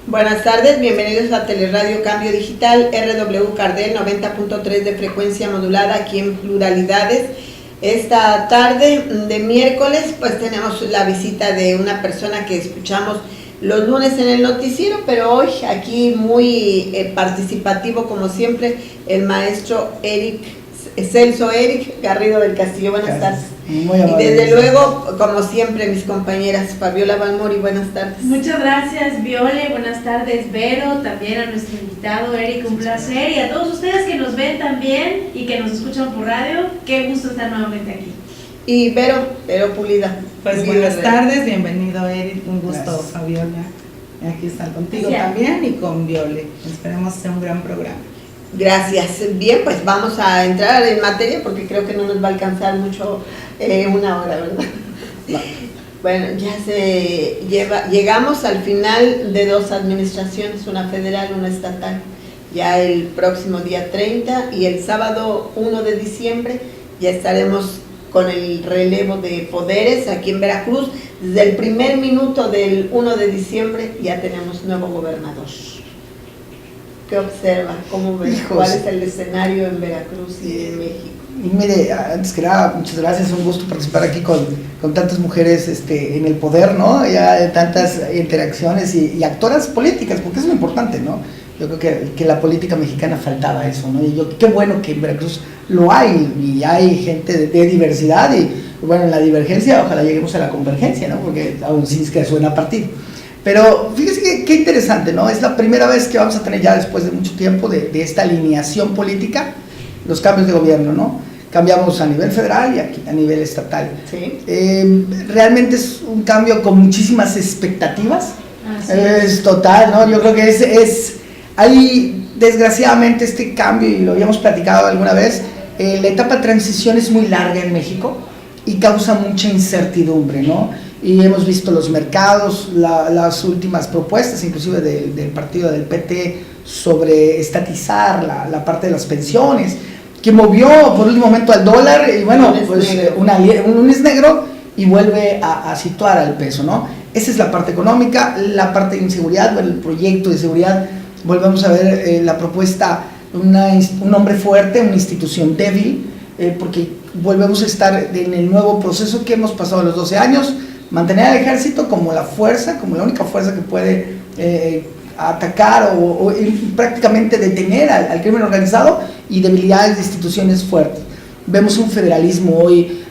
Buenas tardes, bienvenidos a Teleradio Cambio Digital, RW Cardel 90.3 de frecuencia modulada aquí en Pluralidades. Esta tarde de miércoles pues tenemos la visita de una persona que escuchamos los lunes en el noticiero, pero hoy aquí muy participativo como siempre, el maestro Celso Eric Garrido del Castillo. Buenas tardes. Muy amable. Y desde luego, como siempre, mis compañeras Fabiola Balmori, buenas tardes. Muchas gracias, Viole, buenas tardes, Vero, también a nuestro invitado Eric, un placer, y a todos ustedes que nos ven también y que nos escuchan por radio, qué gusto estar nuevamente aquí. Y Vero Pulida. Pues buenas tardes, bienvenido Eric, un gusto. Gracias. Fabiola, aquí están contigo también y con Viole, esperemos sea un gran programa. Gracias. Bien, pues vamos a entrar en materia porque creo que no nos va a alcanzar mucho una hora, ¿verdad? No. Bueno, llegamos al final de dos administraciones, una federal, una estatal. Ya el próximo día 30 y el sábado 1 de diciembre ya estaremos con el relevo de poderes aquí en Veracruz. Desde el primer minuto del 1 de diciembre ya tenemos nuevo gobernador. ¿Qué observa? ¿Cómo ve? ¿Cuál es el escenario en Veracruz y en México? Y mire, antes que nada, muchas gracias, un gusto participar aquí con tantas mujeres en el poder, ¿no? Ya de tantas interacciones y actoras políticas, porque eso es lo importante, ¿no? Yo creo que la política mexicana faltaba eso, ¿no? Y qué bueno que en Veracruz lo hay, y hay gente de diversidad, y bueno, en la divergencia ojalá lleguemos a la convergencia, ¿no? Porque aún sí es que suena partido. Pero fíjese qué interesante, ¿no? Es la primera vez que vamos a tener ya después de mucho tiempo de esta alineación política, los cambios de gobierno, ¿no? Cambiamos a nivel federal y aquí a nivel estatal. ¿Sí? Realmente es un cambio con muchísimas expectativas. Es total, ¿no? Yo creo que hay desgraciadamente este cambio, y lo habíamos platicado alguna vez, la etapa de transición es muy larga en México y causa mucha incertidumbre, ¿no? Y hemos visto los mercados, las últimas propuestas, inclusive del partido del PT, sobre estatizar la parte de las pensiones, que movió por último momento al dólar, y bueno, pues un lunes negro, y vuelve a situar al peso, ¿no? Esa es la parte económica. La parte de inseguridad, bueno, el proyecto de seguridad, volvemos a ver la propuesta, un hombre fuerte, una institución débil, porque volvemos a estar en el nuevo proceso que hemos pasado los 12 años, mantener al ejército como la única fuerza que puede atacar o prácticamente detener al crimen organizado, y debilidades de instituciones fuertes. Vemos un federalismo hoy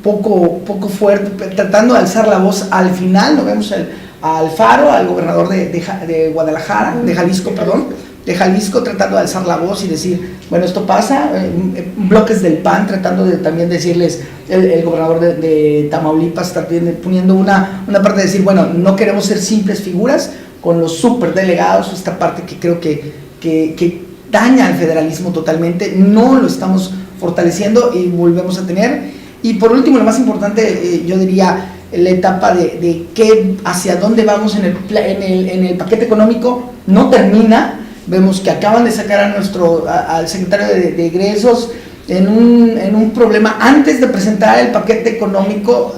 poco fuerte, tratando de alzar la voz al final. No vemos a Alfaro, al gobernador de Guadalajara, de Jalisco, tratando de alzar la voz y decir, bueno, esto pasa. Bloques del PAN tratando de también decirles, el gobernador de Tamaulipas también poniendo una parte de decir, bueno, no queremos ser simples figuras con los superdelegados, esta parte que creo que daña al federalismo totalmente, no lo estamos fortaleciendo y volvemos a tener. Y por último, lo más importante, yo diría, la etapa de hacia dónde vamos en el paquete económico no termina. Vemos que acaban de sacar al secretario de egresos en un problema antes de presentar el paquete económico,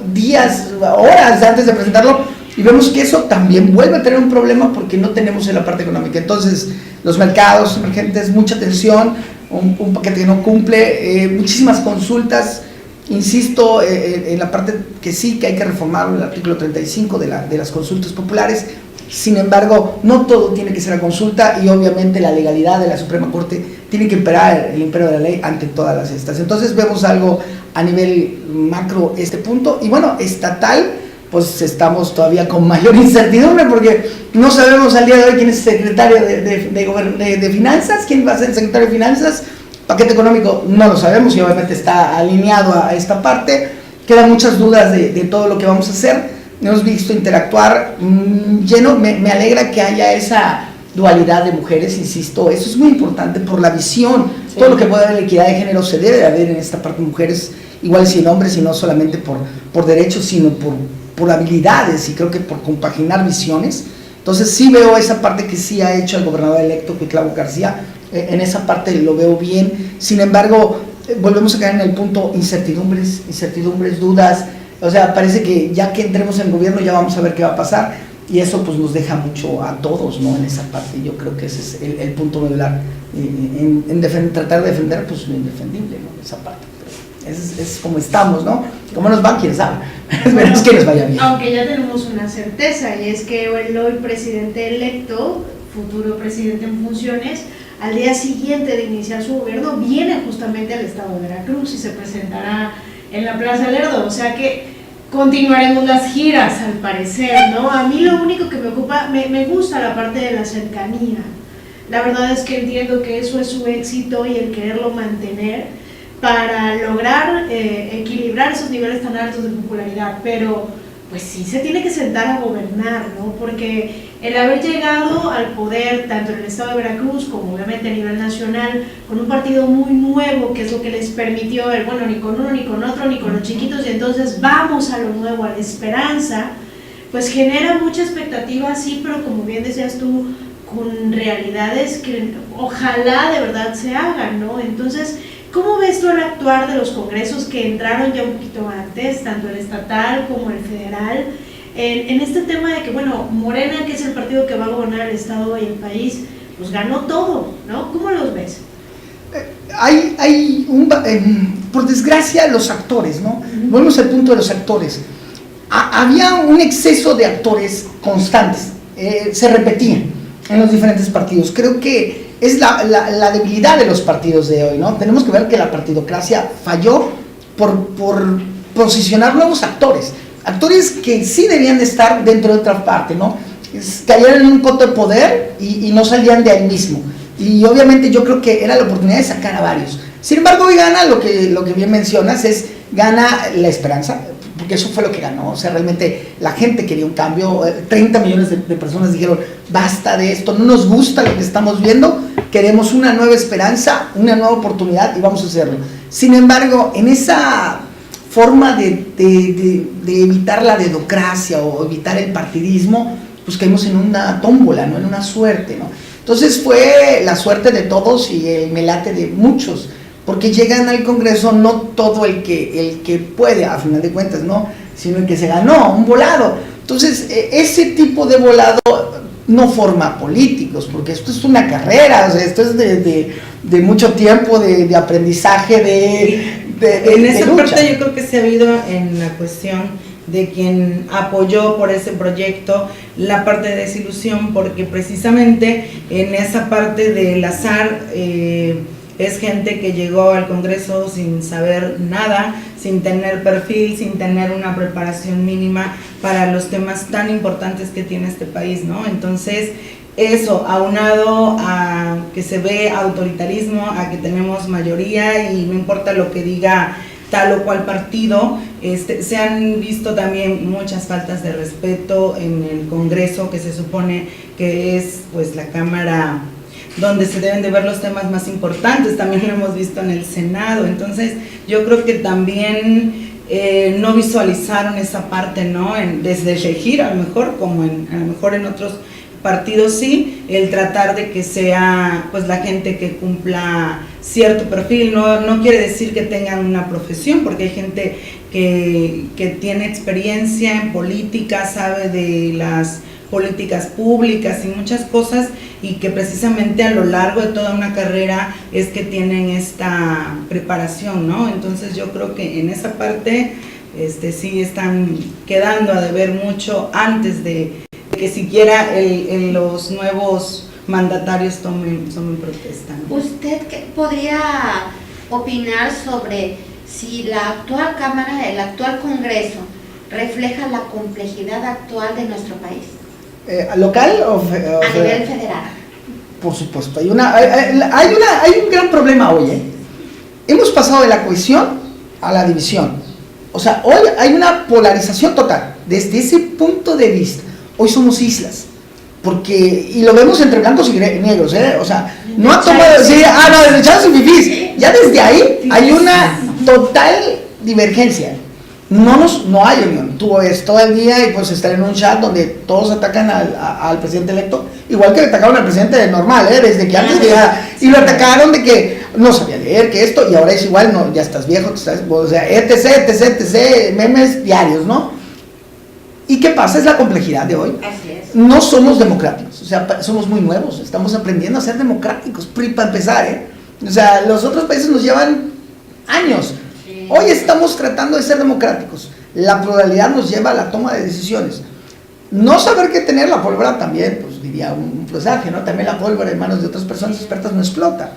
horas antes de presentarlo, y vemos que eso también vuelve a tener un problema porque no tenemos en la parte económica. Entonces, los mercados emergentes, mucha tensión, un paquete que no cumple, muchísimas consultas. Insisto en la parte que sí, que hay que reformar el artículo 35 de las consultas populares. Sin embargo, no todo tiene que ser a consulta, y obviamente la legalidad de la Suprema Corte tiene que imperar el imperio de la ley ante todas las estas. Entonces vemos algo a nivel macro punto, y bueno, estatal, pues estamos todavía con mayor incertidumbre porque no sabemos al día de hoy quién es el secretario de Finanzas, quién va a ser el secretario de Finanzas. Paquete económico no lo sabemos y obviamente está alineado a esta parte. Quedan muchas dudas de todo lo que vamos a hacer. Hemos visto interactuar lleno. Me alegra que haya esa dualidad de mujeres, insisto, eso es muy importante por la visión. Sí. Todo lo que pueda haber equidad de género se debe de haber en esta parte de mujeres, igual sin hombres, y no solamente por derechos, sino por habilidades, y creo que por compaginar visiones. Entonces sí veo esa parte que sí ha hecho el gobernador electo Cuitlavo García, en esa parte lo veo bien. Sin embargo, volvemos a caer en el punto incertidumbres, dudas. O sea, parece que ya que entremos en gobierno ya vamos a ver qué va a pasar. y eso pues nos deja mucho a todos, ¿no? En esa parte, yo creo que ese es el punto medular, tratar de defender pues lo indefendible, ¿no? Esa parte, pero es como estamos, ¿no? ¿Cómo nos va? ¿Quién sabe? Esperemos que les vaya bien. Aunque ya tenemos una certeza, y es que el hoy presidente electo, futuro presidente en funciones, al día siguiente de iniciar su gobierno, viene justamente al estado de Veracruz y se presentará en la Plaza Lerdo, o sea que continuaremos las giras al parecer, ¿no? A mí lo único que me ocupa, me gusta la parte de la cercanía, la verdad es que entiendo que eso es su éxito y el quererlo mantener para lograr equilibrar esos niveles tan altos de popularidad, pero pues sí se tiene que sentar a gobernar, ¿no? Porque el haber llegado al poder, tanto en el estado de Veracruz como obviamente a nivel nacional, con un partido muy nuevo, que es lo que les permitió ver, bueno, ni con uno, ni con otro, ni con los chiquitos, y entonces vamos a lo nuevo, a la esperanza, pues genera mucha expectativa, sí, pero como bien decías tú, con realidades que ojalá de verdad se hagan, ¿no? Entonces, ¿cómo ves tú el actuar de los congresos que entraron ya un poquito antes, tanto el estatal como el federal, en este tema de que, bueno, Morena, que es el partido que va a gobernar el estado y el país, pues ganó todo, ¿no? ¿Cómo los ves? Por desgracia, los actores, ¿no? Volvemos al punto de los actores. Había un exceso de actores constantes, se repetían en los diferentes partidos. Creo que es la debilidad de los partidos de hoy, ¿no? Tenemos que ver que la partidocracia falló por posicionar nuevos actores que sí debían de estar dentro de otra parte, ¿no? Cayeron en un coto de poder y no salían de ahí mismo, y obviamente yo creo que era la oportunidad de sacar a varios. Sin embargo, hoy gana lo que bien mencionas, gana la esperanza, porque eso fue lo que ganó. O sea, realmente la gente quería un cambio. 30 millones de personas dijeron, basta de esto, no nos gusta lo que estamos viendo, queremos una nueva esperanza, una nueva oportunidad, y vamos a hacerlo. Sin embargo, en esa forma de evitar la dedocracia o evitar el partidismo, pues caímos en una tómbola, ¿no? En una suerte, ¿no? Entonces fue la suerte de todos y el melate de muchos, porque llegan al Congreso no todo el que puede, a final de cuentas, ¿no? Sino el que se ganó, un volado. Entonces, ese tipo de volado no forma políticos, porque esto es una carrera, o sea, esto es de mucho tiempo, de aprendizaje, en esa parte yo creo que se ha habido en la cuestión de quien apoyó por ese proyecto, la parte de desilusión, porque precisamente en esa parte del azar es gente que llegó al Congreso sin saber nada, sin tener perfil, sin tener una preparación mínima para los temas tan importantes que tiene este país, ¿no? Entonces, eso, aunado a que se ve autoritarismo, a que tenemos mayoría y no importa lo que diga tal o cual partido, se han visto también muchas faltas de respeto en el Congreso, que se supone que es pues la Cámara donde se deben de ver los temas más importantes. También lo hemos visto en el Senado. Entonces yo creo que también no visualizaron esa parte, ¿no? Desde elegir a lo mejor, como a lo mejor en otros partidos sí, el tratar de que sea pues la gente que cumpla cierto perfil. No quiere decir que tengan una profesión, porque hay gente que tiene experiencia en política, sabe de las políticas públicas y muchas cosas, y que precisamente a lo largo de toda una carrera es que tienen esta preparación, ¿no? Entonces yo creo que en esa parte sí están quedando a deber mucho antes de que siquiera los nuevos mandatarios tomen protesta, ¿no? ¿Usted qué podría opinar sobre si la actual Cámara, el actual Congreso, refleja la complejidad actual de nuestro país? ¿Local o a nivel federal? Por supuesto, hay un gran problema hoy, ¿eh? Hemos pasado de la cohesión a la división. O sea, hoy hay una polarización total. Desde ese punto de vista, hoy somos islas, y lo vemos entre blancos y negros, ¿eh? O sea, no ha tomado decir, derechados y fifís. Ya desde ahí hay una total divergencia. No hay unión. Tú ves todo el día y pues estar en un chat donde todos atacan al presidente electo, igual que le atacaron al presidente normal, desde que antes llegara, y lo atacaron de que no sabía leer, que esto, y ahora es igual, no, ya estás viejo, o sea, etc, memes diarios, ¿no? ¿Y qué pasa? Es la complejidad de hoy. Así es. No somos democráticos, o sea, somos muy nuevos, estamos aprendiendo a ser democráticos, para empezar, ¿eh? O sea, los otros países nos llevan años. Sí. Hoy estamos tratando de ser democráticos. La pluralidad nos lleva a la toma de decisiones. No saber qué tener la pólvora también, pues diría un presagio, ¿no? También la pólvora en manos de otras personas expertas no explota.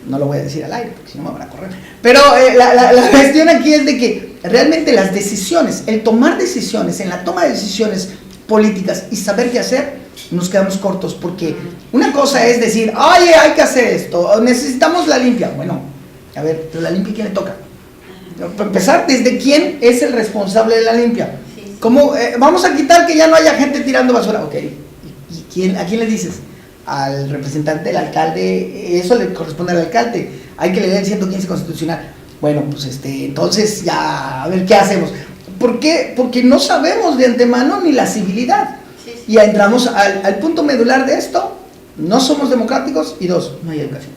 No lo voy a decir al aire, porque si no me van a correr. Pero la cuestión aquí es de que realmente las decisiones, el tomar decisiones, en la toma de decisiones políticas y saber qué hacer, nos quedamos cortos, porque una cosa es decir, oye, hay que hacer esto, necesitamos la limpia. Bueno, a ver, pero la limpia, ¿quién le toca? Para empezar, ¿desde quién es el responsable de la limpia? Sí. ¿Cómo, vamos a quitar que ya no haya gente tirando basura? Ok, ¿y a quién le dices? Al representante del alcalde, eso le corresponde al alcalde, hay que leer el 115 constitucional. Bueno, pues entonces ya, a ver qué hacemos. ¿Por qué? Porque no sabemos de antemano ni la civilidad. Sí. Y ya entramos al punto medular de esto: no somos democráticos, y dos, no hay educación.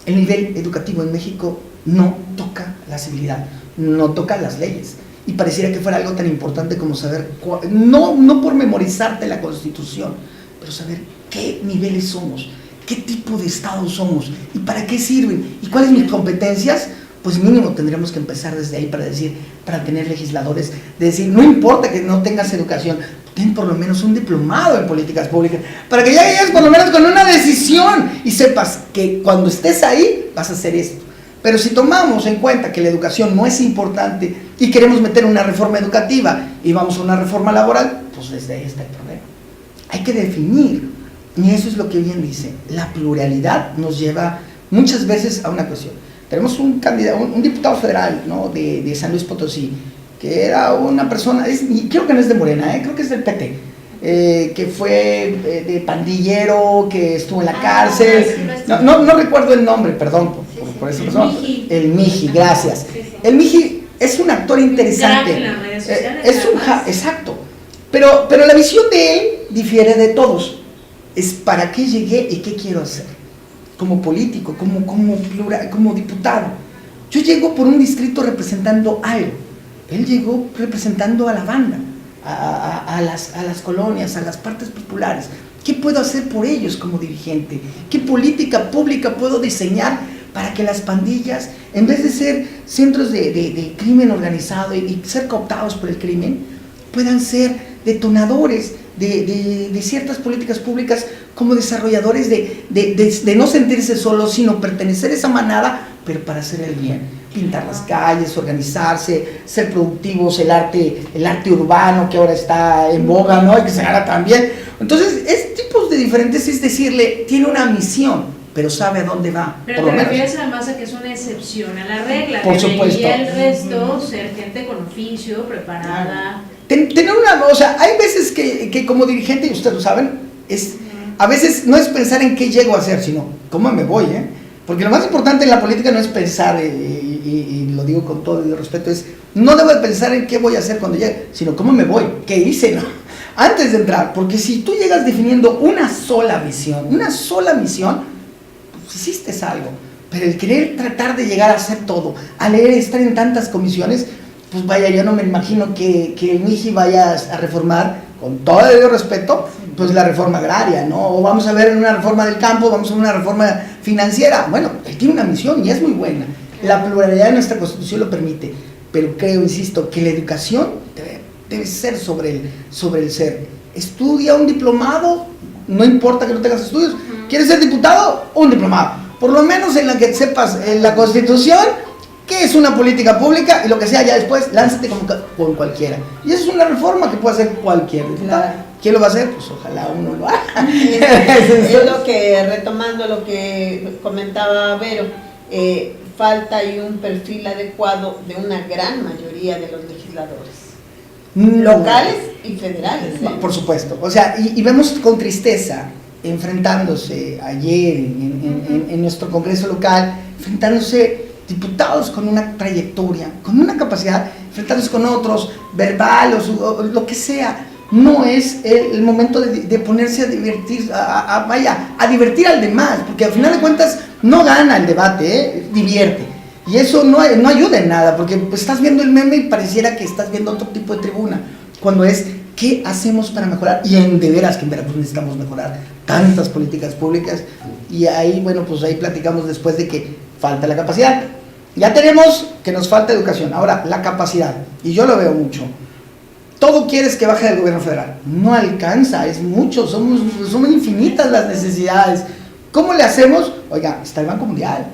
El nivel educativo en México no toca la civilidad, no toca las leyes. Y pareciera que fuera algo tan importante como saber, no por memorizarte la Constitución, pero saber qué niveles somos, qué tipo de Estado somos y para qué sirven y cuáles mis competencias. Pues mínimo tendremos que empezar desde ahí para tener legisladores, de decir, no importa que no tengas educación, ten por lo menos un diplomado en políticas públicas, para que ya llegues por lo menos con una decisión y sepas que cuando estés ahí vas a hacer esto. Pero si tomamos en cuenta que la educación no es importante y queremos meter una reforma educativa y vamos a una reforma laboral, pues desde ahí está el problema. Hay que definir, y eso es lo que bien dice, la pluralidad nos lleva muchas veces a una cuestión. Tenemos un candidato, un diputado federal, ¿no? de San Luis Potosí, que era una persona, creo que no es de Morena, creo que es del PT, que fue de pandillero, que estuvo en la cárcel, no recuerdo el nombre, perdón por esa persona. El Miji, gracias. El Miji es un actor interesante, exacto, pero la visión de él difiere de todos. Es para qué llegué y qué quiero hacer. Como político, como diputado. Yo llego por un distrito representando algo. Él llegó representando a la banda, a las colonias, a las partes populares. ¿Qué puedo hacer por ellos como dirigente? ¿Qué política pública puedo diseñar para que las pandillas, en vez de ser centros de crimen organizado y ser cooptados por el crimen, puedan ser detonadores de ciertas políticas públicas, como desarrolladores de no sentirse solos, sino pertenecer a esa manada, pero para hacer el bien, pintar las calles, organizarse, ser productivos, el arte urbano que ahora está en boga, ¿no? Y que se gana también. Entonces, es tipos de diferentes, es decirle, tiene una misión, pero sabe a dónde va. Pero te refieres además a que es una excepción a la regla. Por supuesto. Y el resto, ser gente con oficio, preparada. Tener o sea, hay veces que como dirigente, y ustedes lo saben, a veces no es pensar en qué llego a hacer, sino cómo me voy, porque lo más importante en la política no es pensar, y lo digo con todo el respeto, no debo de pensar en qué voy a hacer cuando llegue, sino cómo me voy, qué hice, ¿no? Antes de entrar, porque si tú llegas definiendo una sola visión, una sola misión, pues hiciste algo, pero el querer tratar de llegar a hacer todo, a leer, estar en tantas comisiones, pues vaya, yo no me imagino que el Miji vaya a reformar, con todo el respeto, pues la reforma agraria, ¿no? O vamos a ver una reforma del campo, vamos a ver una reforma financiera. Bueno, él tiene una misión y es muy buena. La pluralidad de nuestra Constitución lo permite, pero creo, insisto, que la educación debe ser sobre el ser. Estudia un diplomado, no importa que no tengas estudios. ¿Quieres ser diputado? Un diplomado. Por lo menos en la que sepas la Constitución, qué es una política pública, y lo que sea ya después, lánzate con cualquiera. Y eso es una reforma que puede hacer cualquier diputado. Claro. ¿Quién lo va a hacer? Pues ojalá uno lo haga. Es lo que, retomando lo que comentaba Vero, falta ahí un perfil adecuado de una gran mayoría de los legisladores. Locales y federales. Por supuesto. O sea, y vemos con tristeza, enfrentándose ayer en nuestro Congreso local, enfrentándose diputados con una trayectoria, con una capacidad, enfrentándose con otros, verbal o lo que sea. No es el momento de ponerse a divertir, a divertir al demás, porque al final de cuentas no gana el debate, divierte. Y eso no ayuda en nada, porque pues, estás viendo el meme y pareciera que estás viendo otro tipo de tribuna, cuando es ¿qué hacemos para mejorar? Y de veras que en Veracruz necesitamos mejorar tantas políticas públicas, y ahí, bueno, pues ahí platicamos después de que falta la capacidad. Ya tenemos que nos falta educación, ahora la capacidad, y yo lo veo mucho. Todo quieres que baje del gobierno federal, no alcanza, es mucho, son infinitas las necesidades. ¿Cómo le hacemos? Oiga, está el Banco Mundial,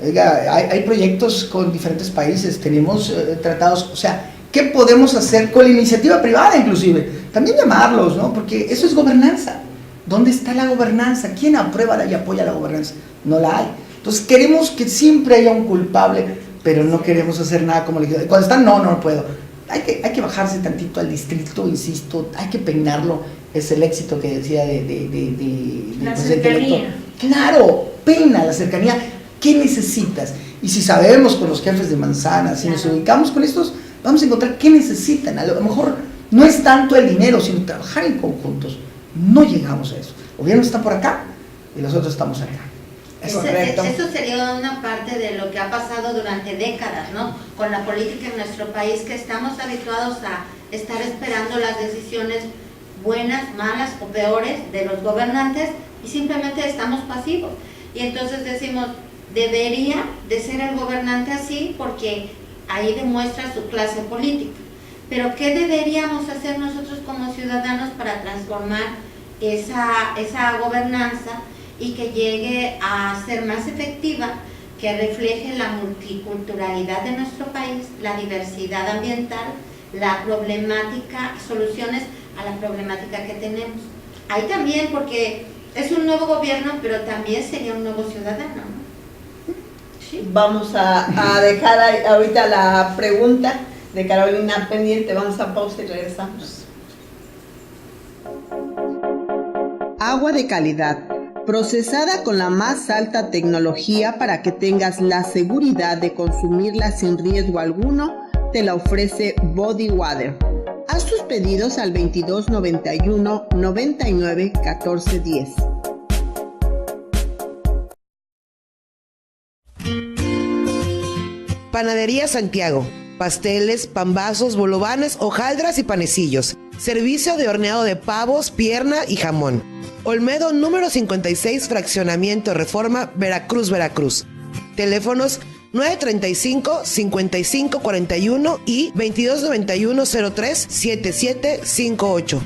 oiga, hay proyectos con diferentes países, tenemos tratados, o sea, ¿qué podemos hacer con la iniciativa privada inclusive? También llamarlos, ¿no? Porque eso es gobernanza. ¿Dónde está la gobernanza? ¿Quién aprueba y apoya la gobernanza? No la hay. Entonces queremos que siempre haya un culpable, pero no queremos hacer nada como legislador. Cuando están, no puedo. Hay que bajarse tantito al distrito, insisto, hay que peinarlo. Es el éxito que decía la cercanía. Claro, peina la cercanía. ¿Qué necesitas? Y si sabemos con los jefes de manzana, si nos ubicamos con estos, vamos a encontrar qué necesitan. A lo mejor no es tanto el dinero, sino trabajar en conjuntos. No llegamos a eso. El gobierno está por acá y nosotros estamos acá. Eso sería una parte de lo que ha pasado durante décadas, ¿no? Con la política en nuestro país, que estamos habituados a estar esperando las decisiones buenas, malas o peores de los gobernantes y simplemente estamos pasivos. Y entonces decimos, debería de ser el gobernante así porque ahí demuestra su clase política. Pero ¿qué deberíamos hacer nosotros como ciudadanos para transformar esa gobernanza y que llegue a ser más efectiva, que refleje la multiculturalidad de nuestro país, la diversidad ambiental, la problemática, soluciones a la problemática que tenemos? Ahí también, porque es un nuevo gobierno, pero también sería un nuevo ciudadano, ¿no? Sí. Vamos a dejar ahorita la pregunta de Carolina pendiente, vamos a pausa y regresamos. Agua de calidad, procesada con la más alta tecnología para que tengas la seguridad de consumirla sin riesgo alguno, te la ofrece Body Water. Haz tus pedidos al 22 91 99 14 10. Panadería Santiago. Pasteles, pambazos, bolovanes, hojaldras y panecillos. Servicio de horneado de pavos, pierna y jamón. Olmedo número 56, Fraccionamiento Reforma, Veracruz, Veracruz. Teléfonos 935-5541 y 2291-03-7758.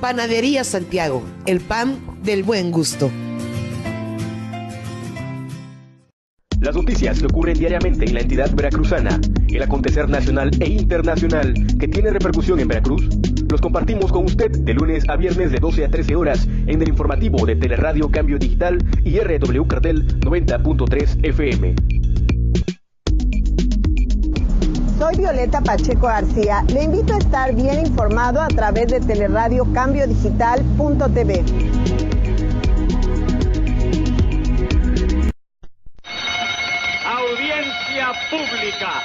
Panadería Santiago, el pan del buen gusto. Las noticias que ocurren diariamente en la entidad veracruzana, el acontecer nacional e internacional que tiene repercusión en Veracruz, los compartimos con usted de lunes a viernes de 12 a 13 horas en el informativo de Teleradio Cambio Digital y RW Cardel 90.3 FM. Soy Violeta Pacheco García. Le invito a estar bien informado a través de Teleradio Cambio Digital.tv. Audiencia pública.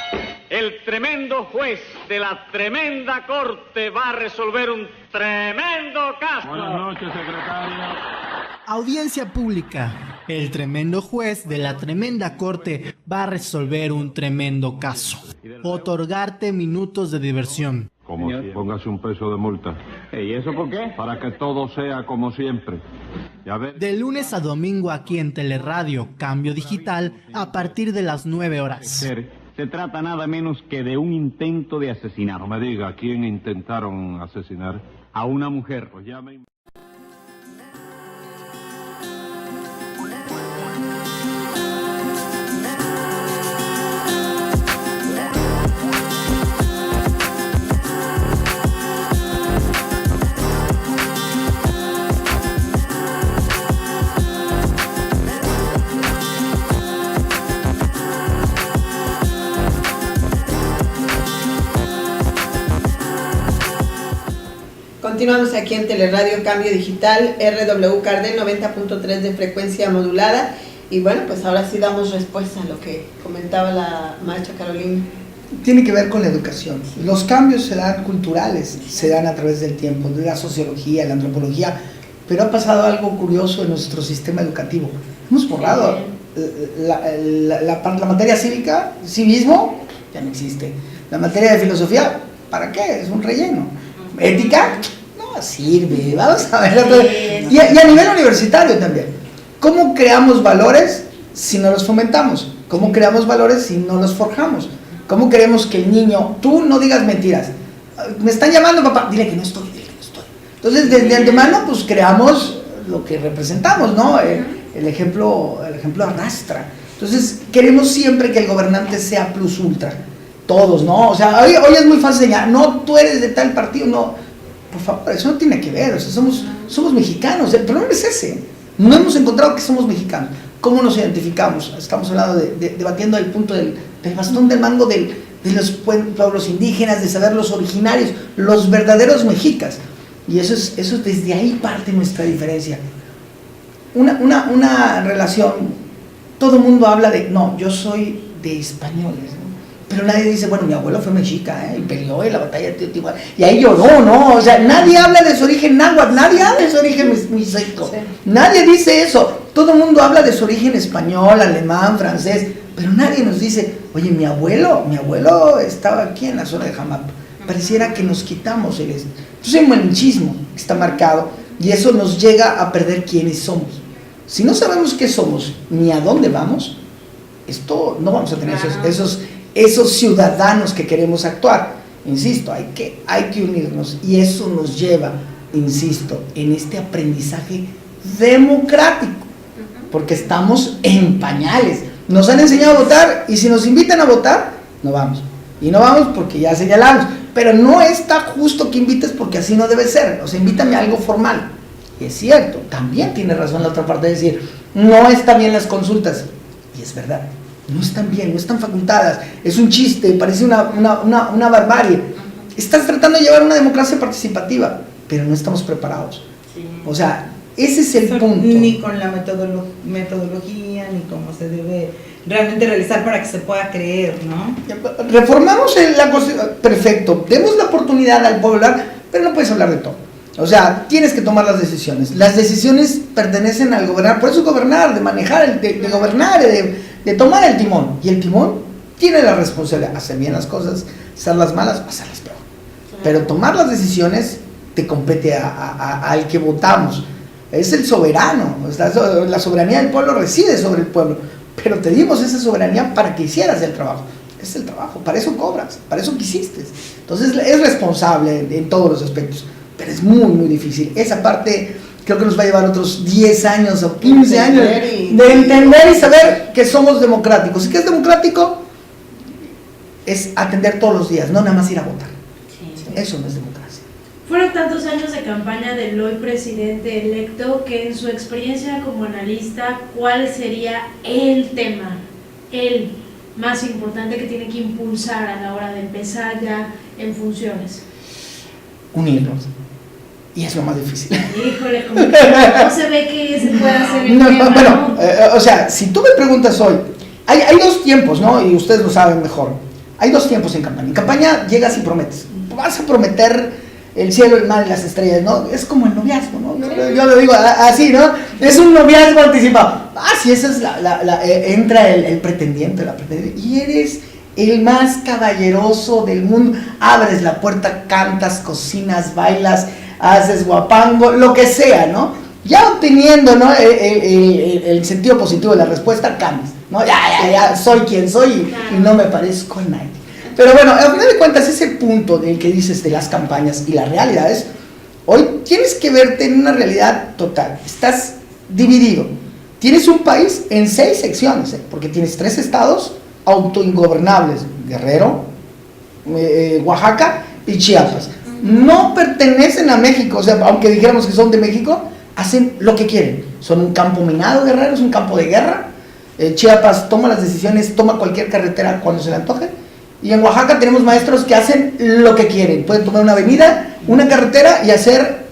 El tremendo juez de la tremenda corte va a resolver un tremendo caso. Buenas noches, secretario. Audiencia pública. El tremendo juez de la tremenda corte va a resolver un tremendo caso. Otorgarte minutos de diversión. Como si póngase un peso de multa. ¿Y eso por qué? Para que todo sea como siempre. Ya ves. De lunes a domingo aquí en Teleradio Cambio Digital a partir de las 9 horas. Se trata nada menos que de un intento de asesinato. No me diga, ¿a quién intentaron asesinar? A una mujer. Pues ya me... Continuamos aquí en Teleradio Cambio Digital, RW Cardel 90.3 de frecuencia modulada. Y bueno, pues ahora sí damos respuesta a lo que comentaba la maestra Carolina. Tiene que ver con la educación. Los cambios se dan culturales, se dan a través del tiempo, de la sociología, la antropología, pero ha pasado algo curioso en nuestro sistema educativo. Hemos borrado la materia cívica, civismo, ya no existe. La materia de filosofía, ¿para qué? Es un relleno. ética, no sirve, vamos a ver. Y a nivel universitario también, ¿cómo creamos valores si no los fomentamos? ¿Cómo creamos valores si no los forjamos? ¿Cómo queremos que el niño, tú no digas mentiras, me están llamando papá, dile que no estoy, Entonces, de antemano, pues creamos lo que representamos, ¿no? El ejemplo arrastra. Entonces, queremos siempre que el gobernante sea plus ultra, todos, ¿no? O sea, hoy es muy fácil señalar, no, tú eres de tal partido, no, por favor, eso no tiene que ver, o sea, somos mexicanos, el problema es ese, no hemos encontrado que somos mexicanos. ¿Cómo nos identificamos? Estamos hablando debatiendo el punto del bastón del mango de los pueblos indígenas, de saber los originarios, los verdaderos mexicas. Y eso desde ahí parte nuestra diferencia. Una relación, todo el mundo habla de, no, yo soy de españoles, ¿no? Pero nadie dice, bueno, mi abuelo fue mexica, y peleó en la batalla de Teotihuacán, y ahí lloró, ¿no? O sea, nadie habla de su origen náhuatl, nadie habla de su origen mixteco, nadie dice eso. Todo el mundo habla de su origen español, alemán, francés, pero nadie nos dice, oye, mi abuelo estaba aquí en la zona de Jamapa. Pareciera que nos quitamos Entonces el malinchismo está marcado y eso nos llega a perder quiénes somos. Si no sabemos qué somos ni a dónde vamos, esto no vamos a tener esos ciudadanos que queremos actuar. Insisto, hay que unirnos y eso nos lleva, insisto, en este aprendizaje democrático, porque estamos en pañales. Nos han enseñado a votar y si nos invitan a votar, no vamos. Y no vamos porque ya señalamos, pero no está justo que invites porque así no debe ser. O sea, invítame a algo formal. Y es cierto, también tiene razón la otra parte de decir, no están bien las consultas. Y es verdad, no están bien, no están facultadas. Es un chiste, parece una barbarie. Estás tratando de llevar una democracia participativa, pero no estamos preparados. O sea, ese es el punto. Ni con la metodología, ni cómo se debe realmente realizar para que se pueda creer, ¿no? Reformamos la Constitución, perfecto, demos la oportunidad al pueblo hablar, pero no puedes hablar de todo. O sea, tienes que tomar las decisiones. Las decisiones pertenecen al gobernar, por eso gobernar, de manejar, de gobernar, de tomar el timón. Y el timón tiene la responsabilidad, hacer bien las cosas, hacerlas malas, hacerlas peor. Pero tomar las decisiones te compete al que votamos. Es el soberano, la soberanía del pueblo reside sobre el pueblo, pero te dimos esa soberanía para que hicieras el trabajo. Es el trabajo, para eso cobras, para eso quisiste. Entonces es responsable en todos los aspectos, pero es muy, muy difícil. Esa parte creo que nos va a llevar otros 10 años o 15 años de entender y saber que somos democráticos. ¿Y qué es democrático? Es atender todos los días, no nada más ir a votar. Eso no es democracia. Fueron tantos años de campaña del hoy presidente electo que en su experiencia como analista, ¿cuál sería el tema, el más importante que tiene que impulsar a la hora de empezar ya en funciones? Unirnos. Y es lo más difícil. Híjole, como que no se ve que se puede hacer el tema, bueno, o sea, si tú me preguntas hoy, hay dos tiempos, ¿no? Y ustedes lo saben mejor. Hay dos tiempos en campaña. En campaña llegas y prometes. Vas a prometer el cielo, el mar y las estrellas, ¿no? Es como el noviazgo, ¿no? Yo lo digo así, ¿no? Es un noviazgo anticipado. Sí, esa es entra el pretendiente, la pretendiente, y eres el más caballeroso del mundo. Abres la puerta, cantas, cocinas, bailas, haces guapango, lo que sea, ¿no? Ya obteniendo, ¿no? el sentido positivo de la respuesta, cambias, ¿no? Ya, soy quien soy y no me parezco a nadie. Pero bueno, al final de cuentas, ese punto del que dices de las campañas y las realidades, hoy tienes que verte en una realidad total. Estás dividido. Tienes un país en 6 secciones, porque tienes 3 estados autoingobernables: Guerrero, Oaxaca y Chiapas. No pertenecen a México, o sea, aunque dijéramos que son de México, hacen lo que quieren. Son un campo minado, Guerrero es un campo de guerra. Chiapas toma las decisiones, toma cualquier carretera cuando se le antoje. Y en Oaxaca tenemos maestros que hacen lo que quieren. Pueden tomar una avenida, una carretera y hacer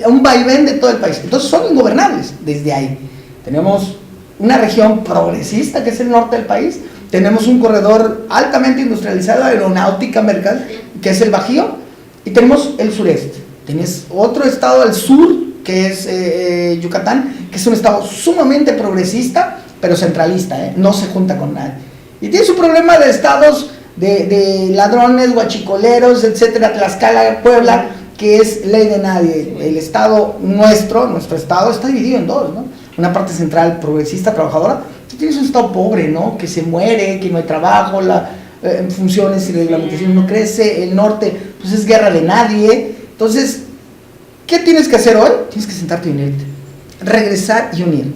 un vaivén de todo el país. Entonces son ingobernables desde ahí. Tenemos una región progresista que es el norte del país. Tenemos un corredor altamente industrializado, aeronáutica, mercantil, que es el Bajío. Y tenemos el sureste. Tienes otro estado al sur, que es Yucatán, que es un estado sumamente progresista, pero centralista, no se junta con nadie. Y tienes un problema de estados de ladrones, guachicoleros, etcétera, Tlaxcala, Puebla, que es ley de nadie. El Estado nuestro Estado está dividido en dos, ¿no? Una parte central progresista, trabajadora. Tú tienes un Estado pobre, ¿no? Que se muere, que no hay trabajo, funciones y reglamentación no crece. El norte, pues es guerra de nadie. Entonces, ¿qué tienes que hacer hoy? Tienes que sentarte y unirte, regresar y unir.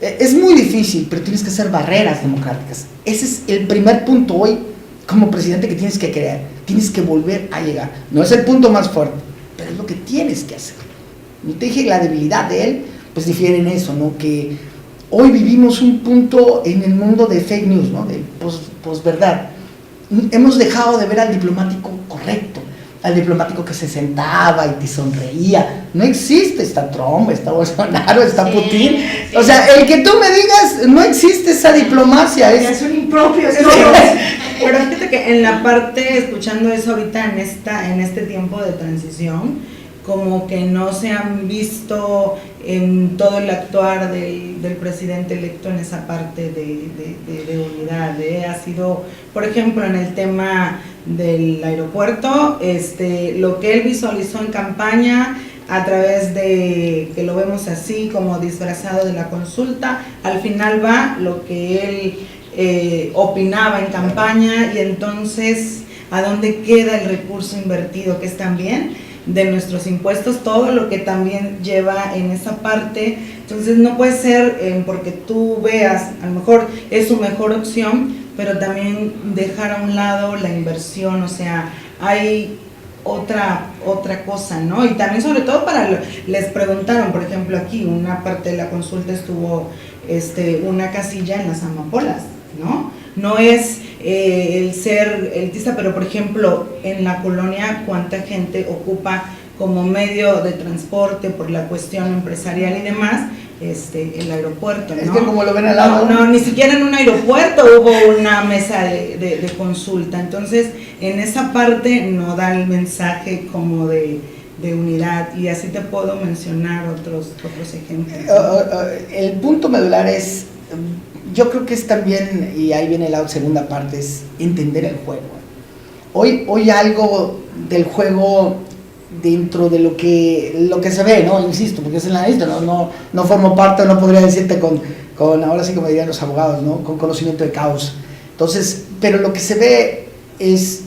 Es muy difícil, pero tienes que hacer barreras democráticas. Ese es el primer punto hoy como presidente que tienes que crear. Tienes que volver a llegar. No es el punto más fuerte, pero es lo que tienes que hacer. No te dije la debilidad de él, pues difiere en eso, ¿no? Que hoy vivimos un punto en el mundo de fake news, ¿no? De posverdad. Hemos dejado de ver al diplomático correcto, al diplomático que se sentaba y te sonreía. No existe, está Trump, está Bolsonaro, está Putin. Sí. O sea, el que tú me digas, no existe esa diplomacia. Es un impropio. Pero fíjate que en la parte, escuchando eso ahorita en este tiempo de transición, como que no se han visto en todo el actuar del presidente electo en esa parte de unidad. Ha sido, por ejemplo, en el tema del aeropuerto, lo que él visualizó en campaña a través de, que lo vemos así como disfrazado de la consulta, al final va lo que él opinaba en campaña, y entonces ¿a dónde queda el recurso invertido, que es también de nuestros impuestos, todo lo que también lleva en esa parte? Entonces no puede ser porque tú veas, a lo mejor es su mejor opción, pero también dejar a un lado la inversión. O sea, hay otra cosa, ¿no? Y también, sobre todo, les preguntaron, por ejemplo, aquí una parte de la consulta estuvo una casilla en las amapolas, ¿no? No es el ser elitista, pero por ejemplo en la colonia cuánta gente ocupa como medio de transporte por la cuestión empresarial y demás, el aeropuerto, ¿no? Es que como lo ven al lado. No, ni siquiera en un aeropuerto hubo una mesa de consulta. Entonces en esa parte no da el mensaje como de unidad, y así te puedo mencionar otros ejemplos. El punto medular es, yo creo que es también, y ahí viene la segunda parte, es entender el juego. Hoy algo del juego dentro de lo que se ve, ¿no? Insisto, porque es en la lista, no formo parte, no podría decirte con ahora sí como dirían los abogados, ¿no? Con conocimiento de causa. Entonces, pero lo que se ve es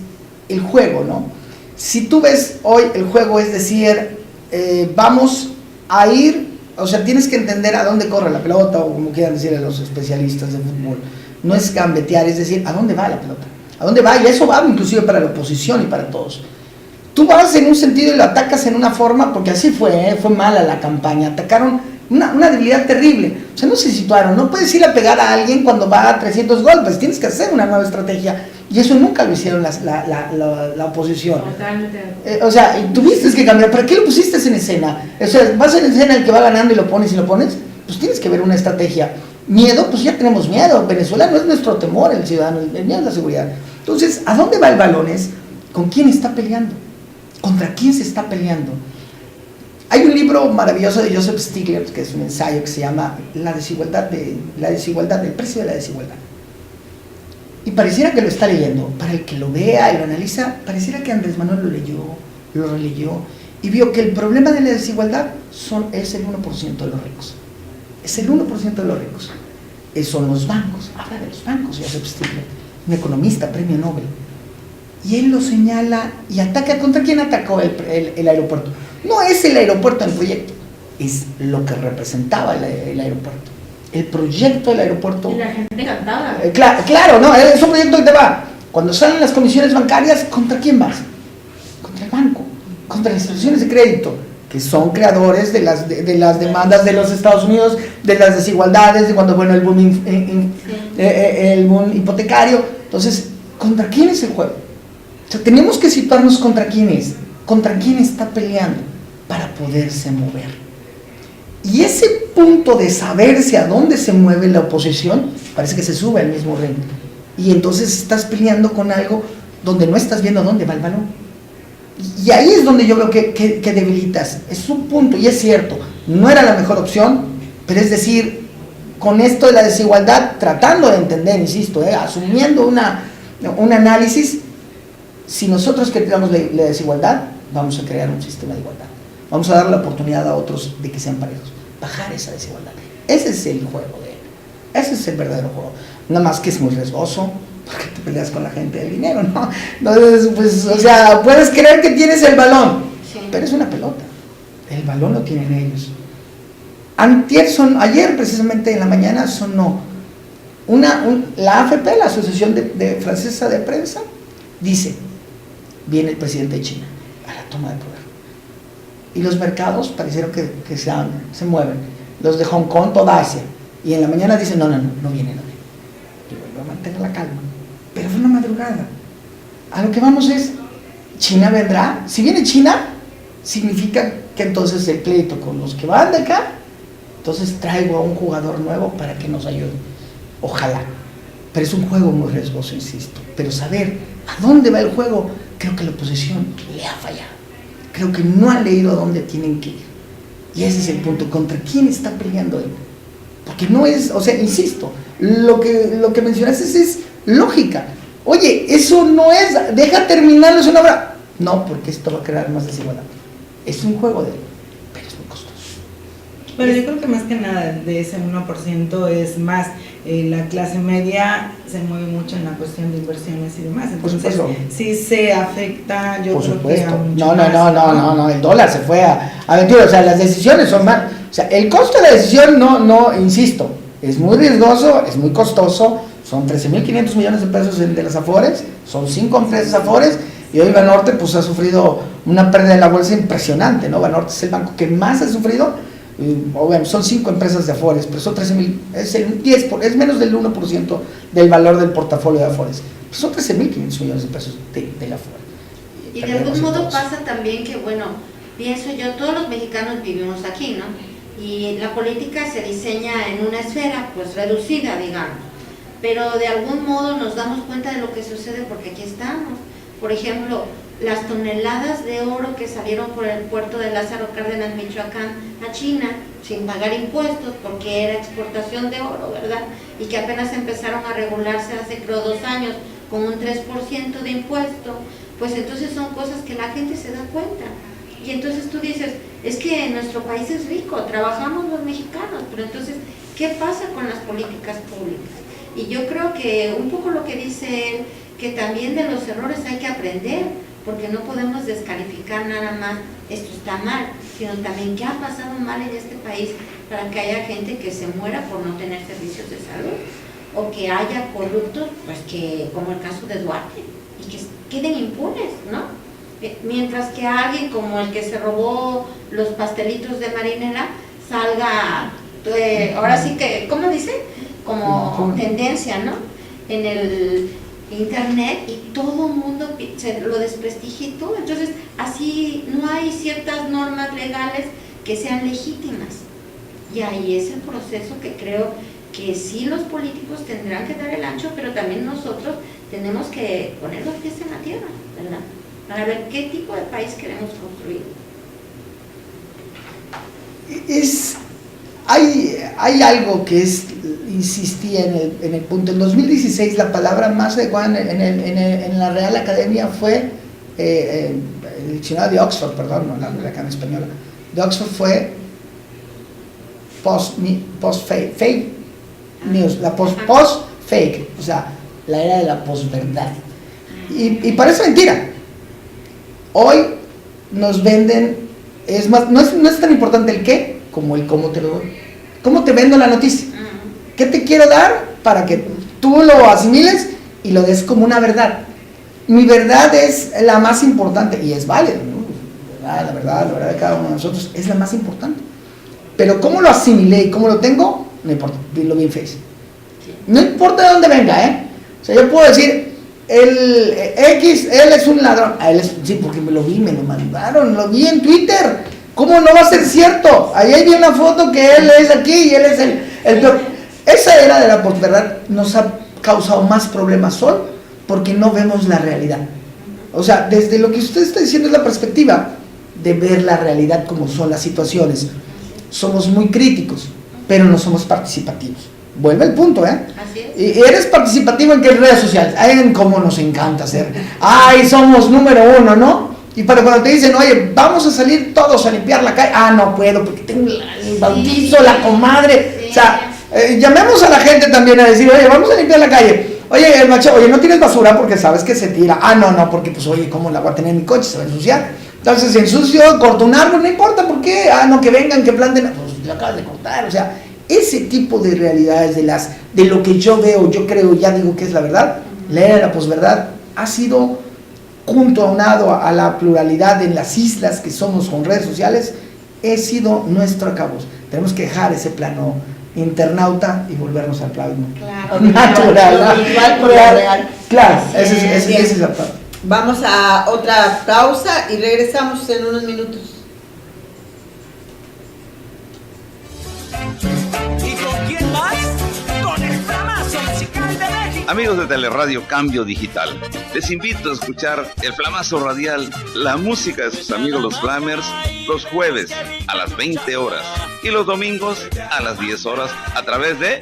el juego, ¿no? Si tú ves hoy el juego, es decir, vamos a ir, o sea, tienes que entender a dónde corre la pelota, o como quieran decir los especialistas de fútbol. No es gambetear, es decir, a dónde va la pelota, a dónde va, y eso va inclusive para la oposición y para todos. Tú vas en un sentido y lo atacas en una forma, porque así fue mala la campaña, atacaron una debilidad terrible, o sea, no se situaron. No puedes ir a pegar a alguien cuando va a 300 golpes, tienes que hacer una nueva estrategia, y eso nunca lo hicieron la oposición. O sea, tuviste que cambiar. ¿Para qué lo pusiste en escena? O sea, vas en escena el que va ganando y lo pones, pues tienes que ver una estrategia. Miedo, pues ya tenemos miedo. Venezuela no es nuestro temor, el ciudadano, el miedo es la seguridad. Entonces, ¿a dónde va el balón? Es ¿con quién está peleando? ¿Contra quién se está peleando? Hay un libro maravilloso de Joseph Stiglitz, que es un ensayo que se llama La desigualdad, el precio de la desigualdad. Y pareciera que lo está leyendo. Para el que lo vea y lo analiza, pareciera que Andrés Manuel lo releyó y vio que el problema de la desigualdad es el 1% de los ricos. Es el 1% de los ricos. Son los bancos. Habla de los bancos, Joseph Stiglitz, un economista, premio Nobel. Y él lo señala y ataca. ¿Contra quién atacó el aeropuerto? No es el aeropuerto en proyecto, es lo que representaba el aeropuerto. El proyecto del aeropuerto. Y la gente encantada. Claro, no, es un proyecto que te va. Cuando salen las comisiones bancarias, ¿contra quién vas? Contra el banco, contra las instituciones de crédito, que son creadores de las demandas de los Estados Unidos, de las desigualdades, de cuando el boom, el boom hipotecario. Entonces, ¿contra quién es el juego? O sea, tenemos que situarnos contra quién está peleando para poderse mover. Y ese punto de saberse a dónde se mueve la oposición, parece que se sube al mismo ring. Y entonces estás peleando con algo donde no estás viendo dónde va el balón. Y ahí es donde yo veo que debilitas. Es un punto, y es cierto, no era la mejor opción, pero es decir, con esto de la desigualdad, tratando de entender, insisto, asumiendo un análisis, si nosotros queremos la desigualdad, vamos a crear un sistema de igualdad. Vamos a dar la oportunidad a otros de que sean parejos. Bajar esa desigualdad. Ese es el juego de él. Ese es el verdadero juego. Nada más que es muy riesgoso, porque te peleas con la gente del dinero, ¿no? Entonces, pues, o sea, puedes creer que tienes el balón, pero es una pelota. El balón lo tienen ellos. Ayer precisamente en la mañana sonó la AFP, la Asociación Francesa de Prensa, dice, viene el presidente de China a la toma de poder. Y los mercados parecieron que se mueven. Los de Hong Kong, toda Asia. Y en la mañana dicen, no viene. Y vuelvo a mantener la calma. Pero fue una madrugada. A lo que vamos es, China vendrá. Si viene China, significa que entonces el pleito con los que van de acá, entonces traigo a un jugador nuevo para que nos ayude. Ojalá. Pero es un juego muy riesgoso, insisto. Pero saber a dónde va el juego, creo que la oposición le ha fallado. Creo que no ha leído a dónde tienen que ir. Y ese es el punto. ¿Contra quién está peleando él? Porque no es, o sea, insisto, lo que mencionaste es lógica. Oye, eso no es, deja terminarlo, es una obra. No, porque esto va a crear más desigualdad. Es un juego de él, pero es muy costoso. Pero yo creo que más que nada de ese 1% es más la clase media se mueve mucho en la cuestión de inversiones y demás. Entonces, sí se afecta, yo creo que a mucho más. No, el dólar se fue a aventura, o sea, las decisiones son más, o sea, el costo de la decisión no, insisto, es muy riesgoso, es muy costoso, son 13.500 millones de pesos de las Afores, son 5 empresas Afores, y hoy Banorte pues ha sufrido una pérdida de la bolsa impresionante, ¿no? Banorte es el banco que más ha sufrido. Bueno, son 5 empresas de Afores, pero son 13.000, es menos del 1% del valor del portafolio de Afores. Pues son 13.500 millones de pesos de la Afores. Y de algún modo pasa también que, bueno, pienso yo, todos los mexicanos vivimos aquí, ¿no? Y la política se diseña en una esfera, pues reducida, digamos. Pero de algún modo nos damos cuenta de lo que sucede porque aquí estamos. Por ejemplo, las toneladas de oro que salieron por el puerto de Lázaro Cárdenas, Michoacán, a China, sin pagar impuestos, porque era exportación de oro, ¿verdad? Y que apenas empezaron a regularse hace, creo, 2 años, con un 3% de impuesto, pues entonces son cosas que la gente se da cuenta. Y entonces tú dices, es que nuestro país es rico, trabajamos los mexicanos, pero entonces, ¿qué pasa con las políticas públicas? Y yo creo que un poco lo que dice él, que también de los errores hay que aprender, porque no podemos descalificar nada más, esto está mal, sino también qué ha pasado mal en este país para que haya gente que se muera por no tener servicios de salud, o que haya corruptos, pues que como el caso de Duarte, y que queden impunes, ¿no? Mientras que alguien como el que se robó los pastelitos de Marinela salga, ahora sí que, ¿cómo dice? Como tendencia, ¿no? En el internet, y todo el mundo se lo desprestigia y todo. Entonces, así no hay ciertas normas legales que sean legítimas. Y ahí es el proceso que creo que sí los políticos tendrán que dar el ancho, pero también nosotros tenemos que poner los pies en la tierra, ¿verdad? Para ver qué tipo de país queremos construir. Hay algo que insistía en el punto. En 2016 la palabra más adecuada en la Real Academia fue el diccionario de Oxford, perdón, no la Academia Española, de Oxford fue post-fake news, la post-fake, o sea, la era de la posverdad. Y parece mentira. Hoy nos venden, es más, no es tan importante el qué como el cómo te lo doy. ¿Cómo te vendo la noticia? ¿Qué te quiero dar para que tú lo asimiles y lo des como una verdad? Mi verdad es la más importante y es válida, ¿no? La verdad de cada uno de nosotros es la más importante. Pero cómo lo asimilé y cómo lo tengo, no importa, dilo bien face. No importa de dónde venga, O sea, yo puedo decir, él es un ladrón. Sí, porque me lo mandaron, lo vi en Twitter. ¿Cómo no va a ser cierto? Ahí vi una foto que él es aquí y él es el peor. Esa era de la posverdad nos ha causado más problemas hoy porque no vemos la realidad. O sea, desde lo que usted está diciendo es la perspectiva de ver la realidad como son las situaciones. Somos muy críticos, pero no somos participativos. Vuelve el punto, Así es. Y eres participativo en qué redes sociales, en cómo nos encanta ser. Ay, somos número 1, ¿no? Y para cuando te dicen, oye, vamos a salir todos a limpiar la calle, no puedo porque tengo el bautizo, la comadre, sí. O sea, llamemos a la gente también a decir, oye, vamos a limpiar la calle, oye, el macho, oye, no tienes basura porque sabes que se tira, no, porque pues, oye, ¿cómo la voy a tener en mi coche? Se va a ensuciar, entonces si ensucio, corto un árbol, no importa, ¿por qué? No, que vengan, que planten, pues lo acabas de cortar, o sea, ese tipo de realidades de lo que yo veo, yo creo, ya digo que es la verdad, leer la posverdad, ha sido junto aunado a la pluralidad en las islas que somos con redes sociales, he sido nuestro acabos. Tenemos que dejar ese plano internauta y volvernos al plano natural, real. Claro, esa es la parte. Vamos a otra pausa y regresamos en unos minutos. ¿Y con quién más? Con el Flamazo Musical de México. Amigos de Teleradio Cambio Digital, les invito a escuchar el Flamazo Radial, la música de sus amigos los Flamers, los jueves a las 20 horas y los domingos a las 10 horas a través de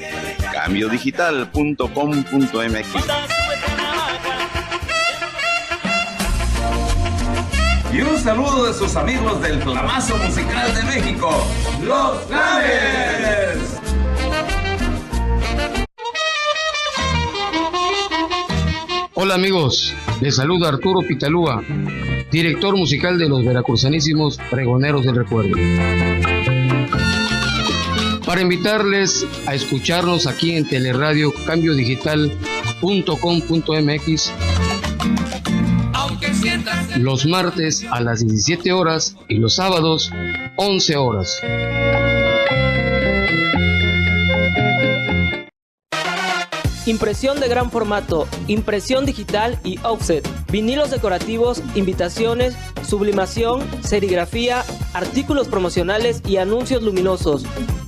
cambiodigital.com.mx. Y un saludo de sus amigos del Flamazo Musical de México, los Flamers. Hola amigos, les saluda Arturo Pitalúa, director musical de los veracruzanísimos Pregoneros del Recuerdo. Para invitarles a escucharnos aquí en Teleradio cambiodigital.com.mx los martes a las 17 horas y los sábados 11 horas. Impresión de gran formato, impresión digital y offset, vinilos decorativos, invitaciones, sublimación, serigrafía, artículos promocionales y anuncios luminosos.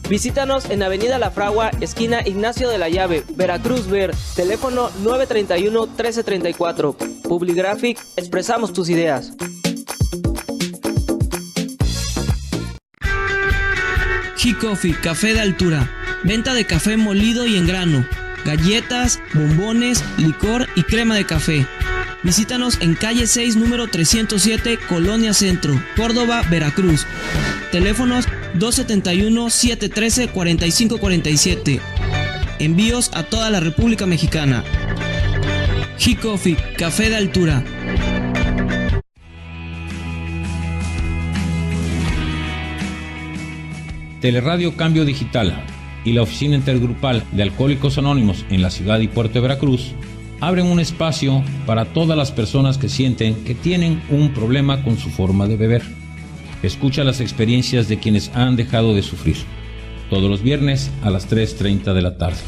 Visítanos en Avenida La Fragua, esquina Ignacio de la Llave, Veracruz Ver, teléfono 931-1334. Publigraphic, expresamos tus ideas. G-Coffee, café de altura, venta de café molido y en grano, galletas, bombones, licor y crema de café. Visítanos en calle 6, número 307, Colonia Centro, Córdoba, Veracruz. Teléfonos 271-713-4547. Envíos a toda la República Mexicana. G-Coffee, café de altura. Teleradio Cambio Digital y la Oficina Intergrupal de Alcohólicos Anónimos en la ciudad y puerto de Veracruz abren un espacio para todas las personas que sienten que tienen un problema con su forma de beber. Escucha las experiencias de quienes han dejado de sufrir. Todos los viernes a las 3:30 de la tarde.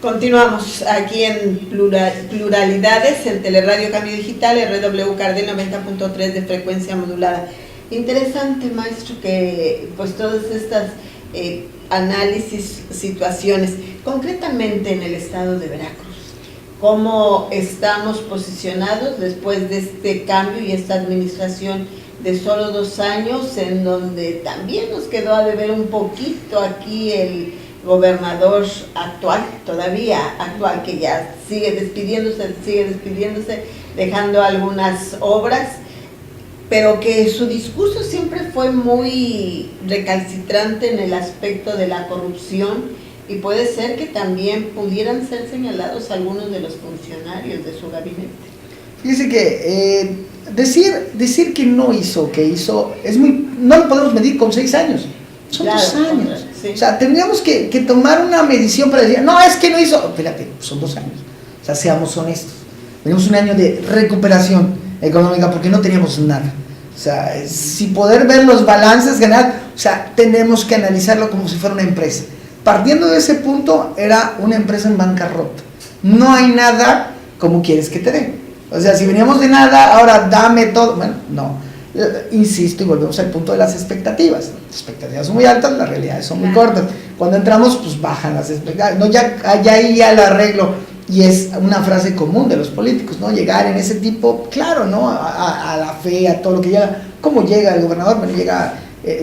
Continuamos aquí en Pluralidades, en Teleradio Cambio Digital, RW Cardel 90.3 de frecuencia modulada. Interesante, maestro, que pues todas estas análisis, situaciones, concretamente en el estado de Veracruz, cómo estamos posicionados después de este cambio y esta administración de solo 2 años, en donde también nos quedó a deber un poquito aquí el gobernador actual, todavía actual, que ya sigue despidiéndose, dejando algunas obras, pero que su discurso siempre fue muy recalcitrante en el aspecto de la corrupción, y puede ser que también pudieran ser señalados algunos de los funcionarios de su gabinete. Fíjese que decir que no hizo, que hizo, no lo podemos medir con 6 años. Son 2 años. Sí. O sea, tendríamos que tomar una medición para decir, no, es que no hizo. Espérate, son 2 años. O sea, seamos honestos. Tenemos un año de recuperación económica porque no teníamos nada. O sea, si poder ver los balances ganar, o sea, tenemos que analizarlo como si fuera una empresa. Partiendo de ese punto, era una empresa en bancarrota. No hay nada como quieres que te dé. O sea, si veníamos de nada, ahora dame todo. Bueno, no. Insisto, y volvemos al punto de las expectativas. Las expectativas son muy altas, las realidades son muy cortas. Cuando entramos, pues bajan las expectativas. No, ya ahí ya lo arreglo. Y es una frase común de los políticos, ¿no? Llegar en ese tipo, claro, ¿no? A la fe, a todo lo que llega. ¿Cómo llega el gobernador? Bueno, llega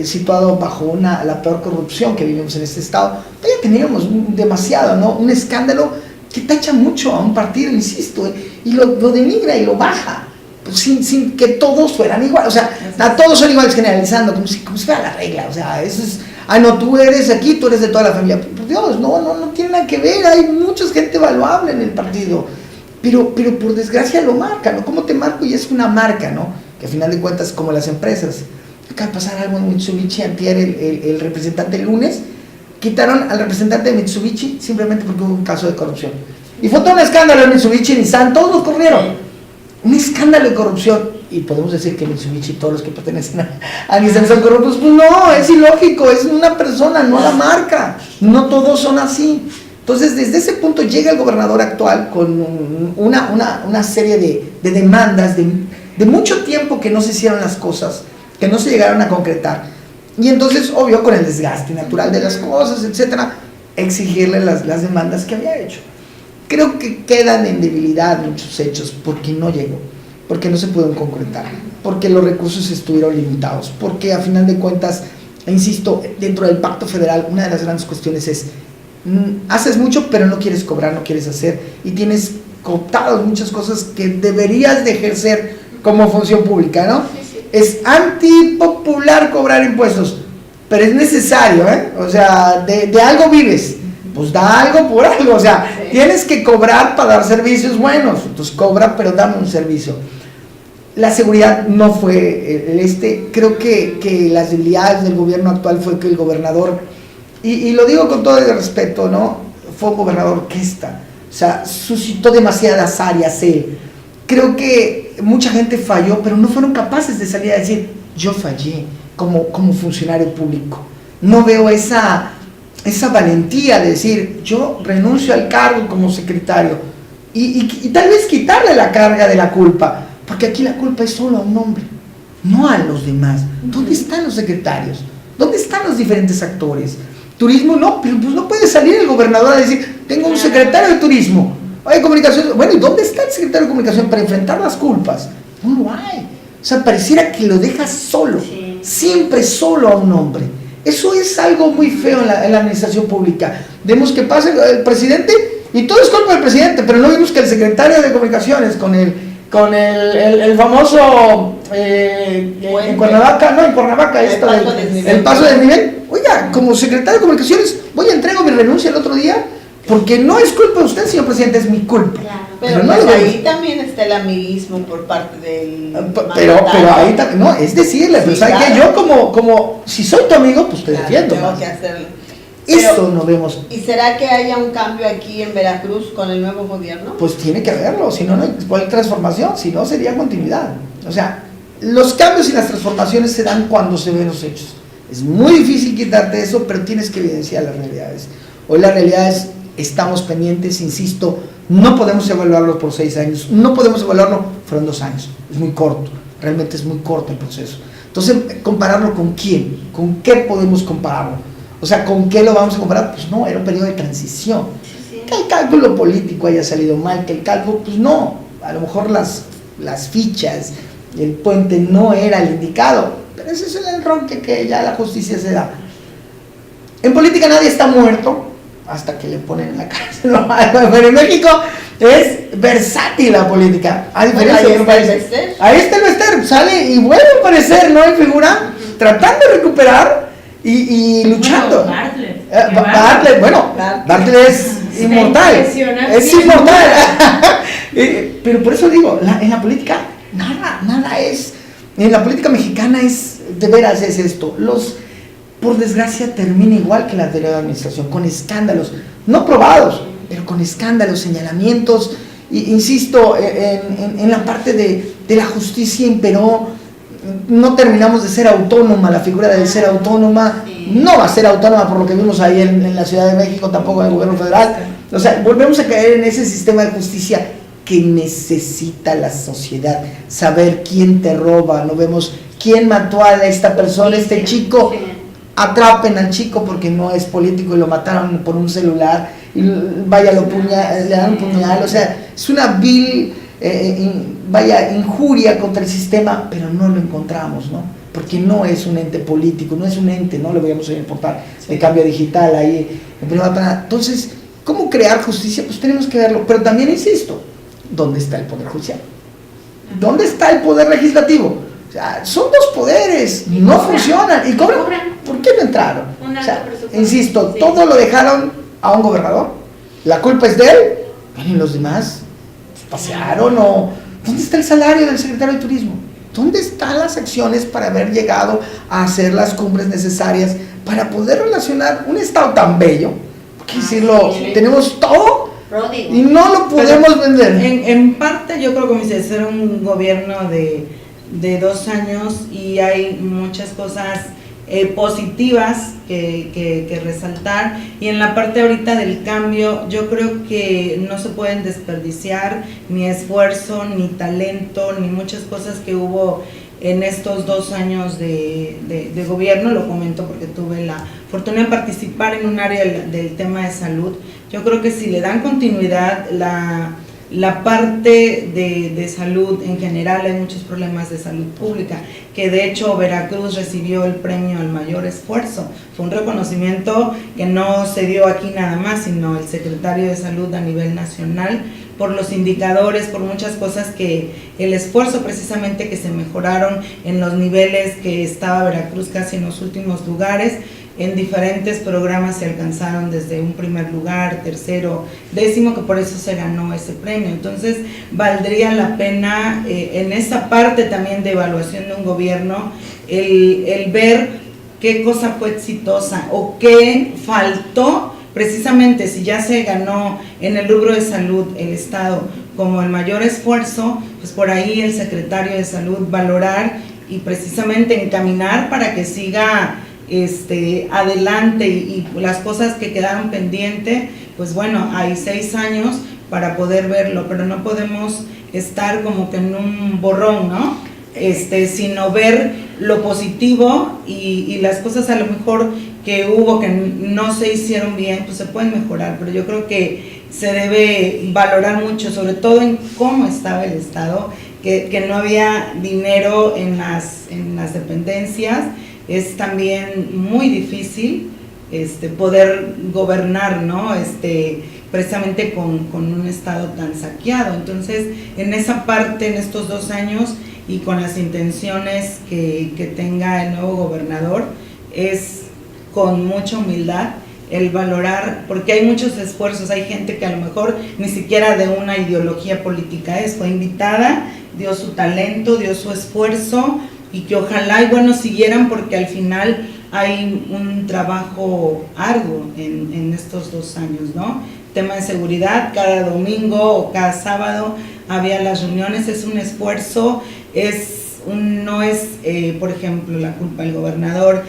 situado bajo la peor corrupción que vivimos en este estado. Ya teníamos demasiado, ¿no? Un escándalo que tacha mucho a un partido, insisto, y lo denigra y lo baja, pues sin que todos fueran iguales. O sea, a todos son iguales, generalizando, como si fuera la regla. O sea, eso es, no, tú eres aquí, tú eres de toda la familia. Por Dios, no tiene nada que ver. Hay mucha gente valuable en el partido, pero por desgracia lo marca, ¿no? ¿Cómo te marco? Y es una marca, ¿no? Que al final de cuentas, como las empresas, acaba de pasar algo en Mitsubishi. Antier, el representante el lunes quitaron al representante de Mitsubishi simplemente porque hubo un caso de corrupción. Y fue todo un escándalo en Mitsubishi, Nissan, todos los corrieron. Un escándalo de corrupción. Y podemos decir que Mitsubishi, todos los que pertenecen a Nissan son corruptos. Pues no, es ilógico, es una persona, no la marca. No todos son así. Entonces, desde ese punto llega el gobernador actual con una serie de demandas de mucho tiempo que no se hicieron las cosas, que no se llegaron a concretar. Y entonces, obvio, con el desgaste natural de las cosas, etcétera, exigirle las demandas que había hecho. Creo que quedan en debilidad muchos hechos porque no llegó, porque no se pudieron concretar, porque los recursos estuvieron limitados, porque a final de cuentas, insisto, dentro del pacto federal, una de las grandes cuestiones es, haces mucho pero no quieres cobrar, no quieres hacer, y tienes cooptadas muchas cosas que deberías de ejercer como función pública, ¿no? Es antipopular cobrar impuestos, pero es necesario, ¿eh? O sea, de algo vives, pues da algo por algo, o sea, tienes que cobrar para dar servicios buenos, entonces cobra, pero dame un servicio. La seguridad no fue creo que las debilidades del gobierno actual fue que el gobernador, y lo digo con todo el respeto, ¿no? Fue un gobernador orquesta, o sea, suscitó demasiadas áreas él. Creo que mucha gente falló, pero no fueron capaces de salir a decir, yo fallé como funcionario público. No veo esa valentía de decir, yo renuncio al cargo como secretario y tal vez quitarle la carga de la culpa, porque aquí la culpa es solo a un hombre, no a los demás. ¿Dónde están los secretarios? ¿Dónde están los diferentes actores? Turismo no, pero pues no puede salir el gobernador a decir, tengo un secretario de turismo. Hay comunicación, bueno, ¿y dónde está el secretario de comunicación para enfrentar las culpas? No lo hay. O sea, pareciera que lo deja solo, siempre solo a un hombre. Eso es algo muy feo en la administración pública. Vemos que pasa el presidente y todo es culpa del presidente, pero no vimos que el secretario de comunicaciones con el famoso en Cuernavaca, el paso de nivel. Oiga, como secretario de comunicaciones, voy a entregar mi renuncia el otro día. Porque no es culpa de usted, señor presidente, es mi culpa. Claro, pero no pues ahí también está el amiguismo por parte del pero ahí también, no, es decirle, sí, pues claro. Que yo como si soy tu amigo, pues te defiendo. Tengo que hacerlo. Esto no vemos. ¿Y será que haya un cambio aquí en Veracruz con el nuevo gobierno? Pues tiene que haberlo, si no, no hay transformación, si no sería continuidad. O sea, los cambios y las transformaciones se dan cuando se ven los hechos. Es muy difícil quitarte eso, pero tienes que evidenciar las realidades. Hoy la realidad es, estamos pendientes, insisto, no podemos evaluarlo por 6 años, no podemos evaluarlo, fueron 2 años, es muy corto, realmente es muy corto el proceso. Entonces, compararlo con quién, con qué podemos compararlo, o sea, ¿con qué lo vamos a comparar? Pues no, era un periodo de transición, que el cálculo político haya salido mal, que el cálculo, pues no, a lo mejor las fichas, el puente no era el indicado, pero ese es el error que ya la justicia se da. En política nadie está muerto, hasta que le ponen en la cárcel. Pero en México es versátil la política, a diferencia de otros países. Ahí está el Bester, sale y vuelve a aparecer, ¿no? En figura, tratando de recuperar y luchando. Bartlett es inmortal. Es inmortal. Pero por eso digo, en la política, nada es. En la política mexicana es, de veras es esto. Por desgracia termina igual que la anterior administración, con escándalos, no probados, pero con escándalos, señalamientos, insisto, en la parte de la justicia imperó, no terminamos de ser autónoma, la figura de ser autónoma, no va a ser autónoma por lo que vimos ahí en la Ciudad de México, tampoco en el gobierno federal, o sea, volvemos a caer en ese sistema de justicia que necesita la sociedad, saber quién te roba, no vemos quién mató a esta persona, este chico, atrapen al chico porque no es político y lo mataron por un celular, y vaya, le dan un puñal, o sea, es una vil, injuria contra el sistema, pero no lo encontramos, ¿no? Porque no es un ente político, no es un ente, no le vayamos a importar de cambio digital ahí, entonces, ¿cómo crear justicia? Pues tenemos que verlo, pero también insisto, ¿dónde está el poder judicial? ¿Dónde está el poder legislativo? O sea, son dos poderes, no funcionan, y cobran. ¿Por qué no entraron? O sea, insisto, todo lo dejaron a un gobernador, la culpa es de él, y los demás pasearon, o ¿dónde está el salario del secretario de Turismo? ¿Dónde están las acciones para haber llegado a hacer las cumbres necesarias para poder relacionar un estado tan bello? Porque decirlo, tenemos todo y no lo podemos vender. En parte yo creo que como dices, era un gobierno de 2 años y hay muchas cosas positivas que resaltar, y en la parte ahorita del cambio yo creo que no se pueden desperdiciar ni esfuerzo, ni talento, ni muchas cosas que hubo en estos 2 años de gobierno. Lo comento porque tuve la fortuna de participar en un área del tema de salud. Yo creo que si le dan continuidad, la parte de salud en general, hay muchos problemas de salud pública, que de hecho Veracruz recibió el premio al mayor esfuerzo. Fue un reconocimiento que no se dio aquí nada más, sino el secretario de Salud a nivel nacional, por los indicadores, por muchas cosas, que el esfuerzo precisamente que se mejoraron en los niveles que estaba Veracruz casi en los últimos lugares. En diferentes programas se alcanzaron desde un primer lugar, tercero, décimo, que por eso se ganó ese premio. Entonces valdría la pena en esa parte también de evaluación de un gobierno el ver qué cosa fue exitosa o qué faltó, precisamente si ya se ganó en el rubro de salud el Estado como el mayor esfuerzo, pues por ahí el secretario de Salud valorar y precisamente encaminar para que siga adelante, y las cosas que quedaron pendientes, pues bueno, hay 6 años para poder verlo, pero no podemos estar como que en un borrón, ¿no? Sino ver lo positivo y las cosas a lo mejor que hubo que no se hicieron bien, pues se pueden mejorar, pero yo creo que se debe valorar mucho, sobre todo en cómo estaba el Estado, que no había dinero en las dependencias. Es también muy difícil poder gobernar, ¿no? Precisamente con un estado tan saqueado. Entonces, en esa parte, en estos 2 años y con las intenciones que tenga el nuevo gobernador, es con mucha humildad el valorar, porque hay muchos esfuerzos, hay gente que a lo mejor ni siquiera de una ideología política fue invitada, dio su talento, dio su esfuerzo, y que ojalá y bueno siguieran, porque al final hay un trabajo arduo en estos 2 años, ¿no? Tema de seguridad, cada domingo o cada sábado había las reuniones, es un esfuerzo, no es, por ejemplo, la culpa del gobernador,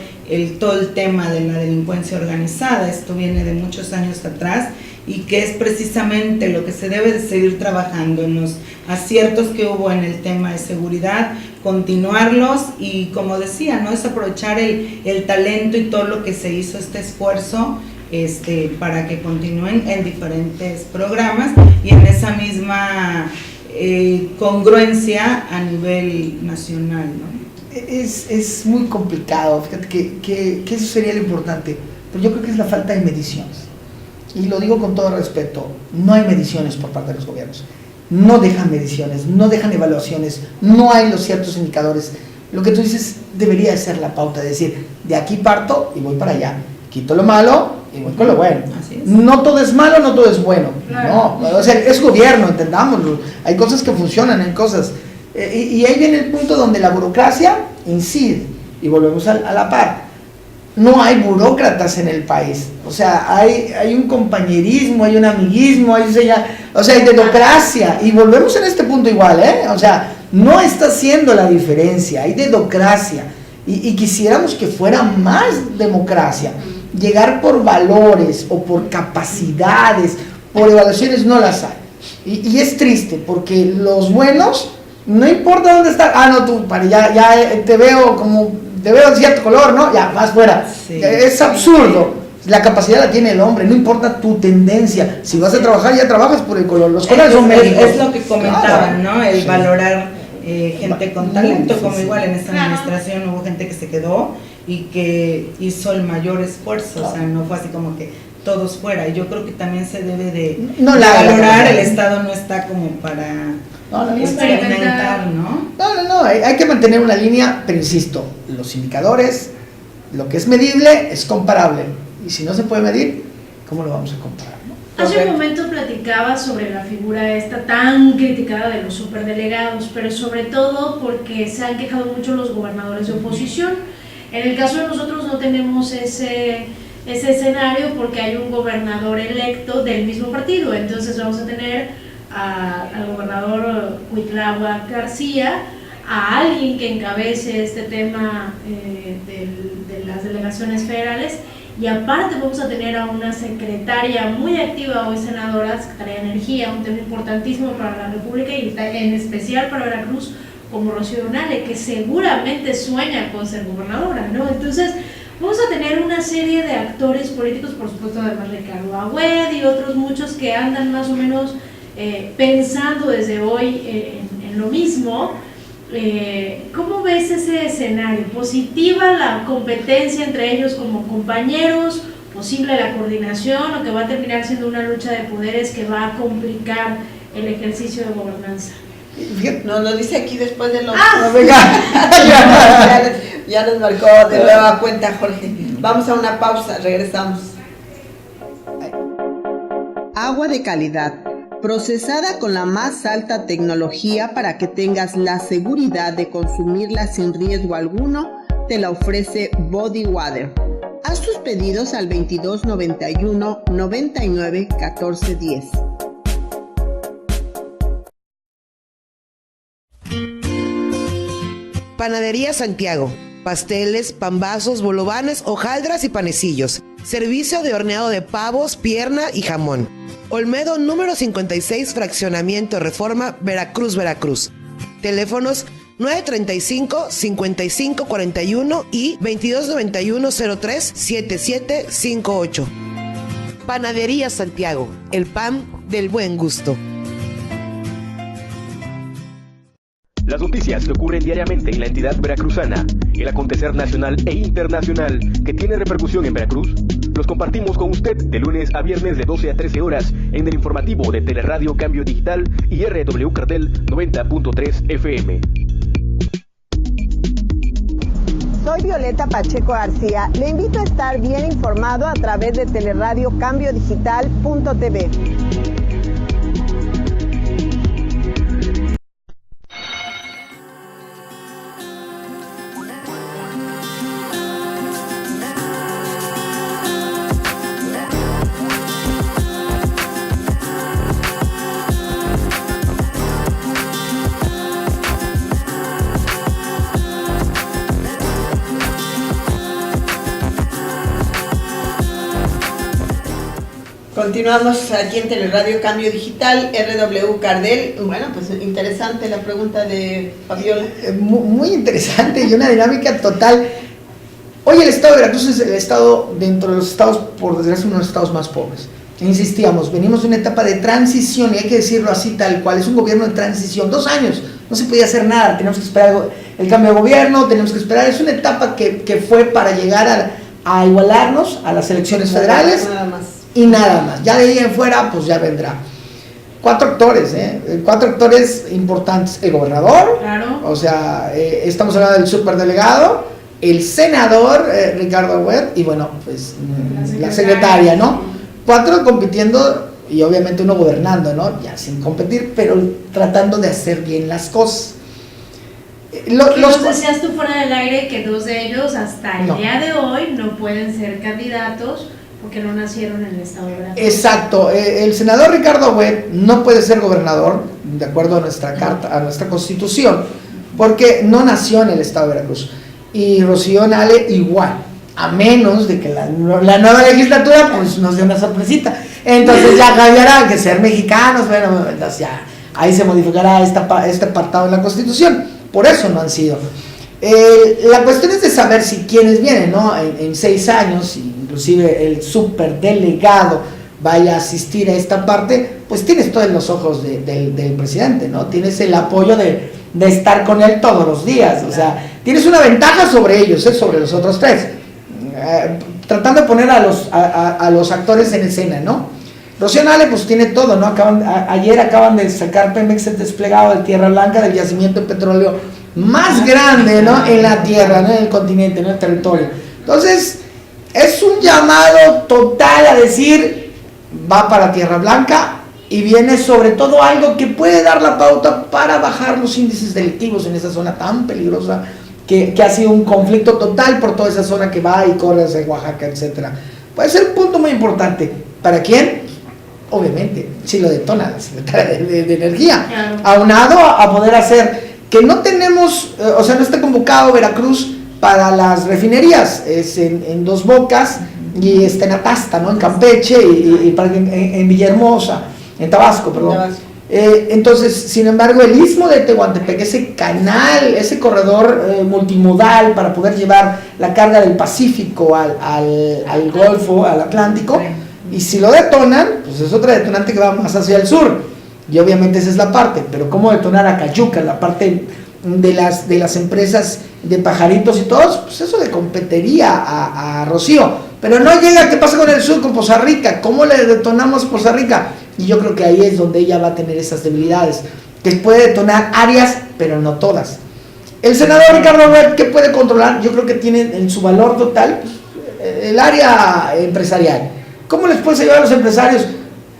todo el tema de la delincuencia organizada, esto viene de muchos años atrás, y que es precisamente lo que se debe de seguir trabajando en los aciertos que hubo en el tema de seguridad, continuarlos, y como decía, no es aprovechar el talento y todo lo que se hizo, este esfuerzo, para que continúen en diferentes programas y en esa misma congruencia a nivel nacional, ¿no? Es muy complicado, fíjate que eso sería lo importante, pero yo creo que es la falta de mediciones. Y lo digo con todo respeto, no hay mediciones por parte de los gobiernos, no dejan mediciones, no dejan evaluaciones, no hay los ciertos indicadores. Lo que tú dices debería de ser la pauta, de decir, de aquí parto y voy para allá, quito lo malo y voy con lo bueno. No todo es malo, no todo es bueno, claro. No, o sea, es gobierno, entendámoslo, hay cosas que funcionan, hay cosas, y ahí viene el punto donde la burocracia incide, y volvemos a la par. No hay burócratas en el país, o sea, hay un compañerismo, hay un amiguismo, hay dedocracia, y volvemos en este punto igual, o sea, no está haciendo la diferencia, hay dedocracia, y quisiéramos que fuera más democracia, llegar por valores o por capacidades, por evaluaciones no las hay. Y es triste, porque los buenos, no importa dónde están, no, tú, ya te veo de cierto color, ¿no? Ya, vas fuera. Sí, es absurdo. La capacidad la tiene el hombre, no importa tu tendencia. Si vas a trabajar, ya trabajas por el color. Los colores son médicos. Es lo que comentaban, ¿no? El valorar gente con talento, como igual en esta administración hubo gente que se quedó y que hizo el mayor esfuerzo, o sea, no fue así como que todos fuera. Y yo creo que también se debe de valorar, el Estado no está como para experimentar, ¿no? No, hay que mantener una línea, pero insisto, los indicadores, lo que es medible es comparable. Y si no se puede medir, ¿cómo lo vamos a comparar? ¿No? Hace un momento platicaba sobre la figura esta tan criticada de los superdelegados, pero sobre todo porque se han quejado mucho los gobernadores de oposición. En el caso de nosotros no tenemos ese escenario porque hay un gobernador electo del mismo partido, entonces vamos a tener al gobernador Cuitláhuac García, a alguien que encabece este tema de las delegaciones federales, y aparte vamos a tener a una secretaria muy activa, hoy senadora, Secretaría de Energía, un tema importantísimo para la República y en especial para Veracruz, como Rocío Nale, que seguramente sueña con ser gobernadora, ¿no? Entonces vamos a tener una serie de actores políticos, por supuesto además Ricardo Agüed y otros muchos que andan más o menos pensando desde hoy en lo mismo. ¿Cómo ves ese escenario? ¿Positiva la competencia entre ellos como compañeros? ¿Posible la coordinación o que va a terminar siendo una lucha de poderes que va a complicar el ejercicio de gobernanza? Nos lo dice aquí después de los... Ya nos marcó de nueva cuenta, Jorge. Vamos a una pausa, regresamos. Agua de calidad, procesada con la más alta tecnología para que tengas la seguridad de consumirla sin riesgo alguno, te la ofrece Body Water. Haz tus pedidos al 2291 99 14 10. Panadería Santiago. Pasteles, pambazos, bolovanes, hojaldras y panecillos. Servicio de horneado de pavos, pierna y jamón. Olmedo número 56, Fraccionamiento Reforma, Veracruz, Veracruz. Teléfonos 935-5541 y 2291-03-7758. Panadería Santiago, el pan del buen gusto. Las noticias que ocurren diariamente en la entidad veracruzana, el acontecer nacional e internacional que tiene repercusión en Veracruz, los compartimos con usted de lunes a viernes de 12 a 13 horas en el informativo de Teleradio Cambio Digital y RW Cardel 90.3 FM. Soy Violeta Pacheco García. Le invito a estar bien informado a través de Teleradio Cambio Digital.tv. Continuamos aquí en Teleradio Cambio Digital, RW Cardel. Bueno, pues interesante la pregunta de Fabiola. Muy interesante y una dinámica total. Hoy el estado de Veracruz es el estado, dentro de los estados, por desgracia, uno de los estados más pobres. Insistíamos, venimos de una etapa de transición, y hay que decirlo así tal cual, es un gobierno de transición, 2 años, no se podía hacer nada, tenemos que esperar el cambio de gobierno, tenemos que esperar, es una etapa que fue para llegar a igualarnos a las elecciones federales. Nada más. Y nada más, ya de ahí en fuera pues ya vendrá. 4 actores importantes: el gobernador, claro. O sea, estamos hablando del superdelegado, el senador Ricardo Agüed y bueno, pues la secretaria, ¿no? 4 compitiendo y obviamente uno gobernando, ¿no? Ya sin competir, pero tratando de hacer bien las cosas. Los decías tú fuera del aire que 2 de ellos hasta el día de hoy no pueden ser candidatos porque no nacieron en el estado de Veracruz. Exacto, el senador Ricardo Agüed no puede ser gobernador, de acuerdo a nuestra carta, a nuestra constitución, porque no nació en el estado de Veracruz. Y Rocío Nale igual. a menos de que la nueva legislatura pues nos dé una sorpresita. Entonces ya cambiará que ser mexicanos, bueno, entonces ya ahí se modificará este apartado de la Constitución. Por eso no han sido. La cuestión es de saber si quienes vienen, ¿no? En 6 años, inclusive el superdelegado vaya a asistir a esta parte, pues tienes todo en los ojos del presidente, ¿no? Tienes el apoyo de estar con él todos los días, o sea, tienes una ventaja sobre ellos, sobre los otros 3, tratando de poner a los actores en escena, ¿no? Rocío Nale pues tiene todo, ¿no? Ayer acaban de sacar Pemex el desplegado de Tierra Blanca, del yacimiento de petróleo más grande, ¿no? En la tierra, ¿no? En el continente, en el territorio. Entonces, es un llamado total a decir, va para Tierra Blanca y viene sobre todo algo que puede dar la pauta para bajar los índices delictivos en esa zona tan peligrosa que ha sido un conflicto total por toda esa zona que va y corre hacia Oaxaca, etcétera. Puede ser un punto muy importante. ¿Para quién? Obviamente, si lo detona la Secretaría de Energía, claro. Aunado a poder hacer que no tenemos, o sea, no está convocado Veracruz para las refinerías, es en Dos Bocas y está en Atasta, ¿no? En Campeche y en Villahermosa, en Tabasco, perdón. Entonces, sin embargo, el istmo de Tehuantepec, ese canal, ese corredor multimodal para poder llevar la carga del Pacífico al Golfo, al Atlántico, y si lo detonan, pues es otra detonante que va más hacia el sur, y obviamente esa es la parte, pero cómo detonar a Cayuca, la parte de las empresas de pajaritos y todos, pues eso le competiría a Rocío, pero no llega. ¿Qué pasa con el sur, con Poza Rica? ¿Cómo le detonamos Poza Rica? Y yo creo que ahí es donde ella va a tener esas debilidades, que puede detonar áreas, pero no todas. El senador Ricardo Webb, ¿qué puede controlar? Yo creo que tiene en su valor total el área empresarial. ¿Cómo les puedes ayudar a los empresarios?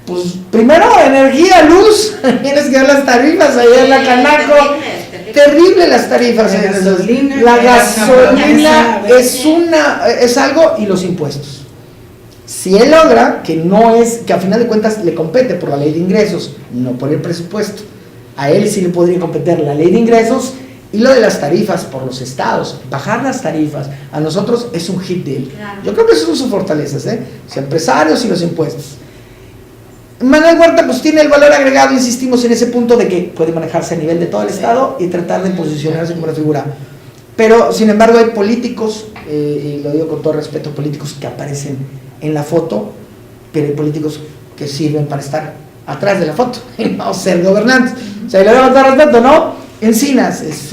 Pues primero, energía, luz, tienes que ver las tarifas ahí en la Canaco, terrible las tarifas, la gasolina es algo, y los impuestos. Si él logra, que a final de cuentas le compete por la ley de ingresos, no por el presupuesto, a él sí le podría competir la ley de ingresos y lo de las tarifas por los estados, bajar las tarifas, a nosotros es un hit de él. Claro. Yo creo que esas son sus fortalezas, los empresarios y los impuestos. Manuel Huerta pues tiene el valor agregado, insistimos en ese punto de que puede manejarse a nivel de todo el estado y tratar de posicionarse como una figura. Pero sin embargo hay políticos, y lo digo con todo respeto, políticos que aparecen en la foto, pero hay políticos que sirven para estar atrás de la foto y no ser gobernantes. O sea, y lo digo con todo respeto, ¿no? Encinas es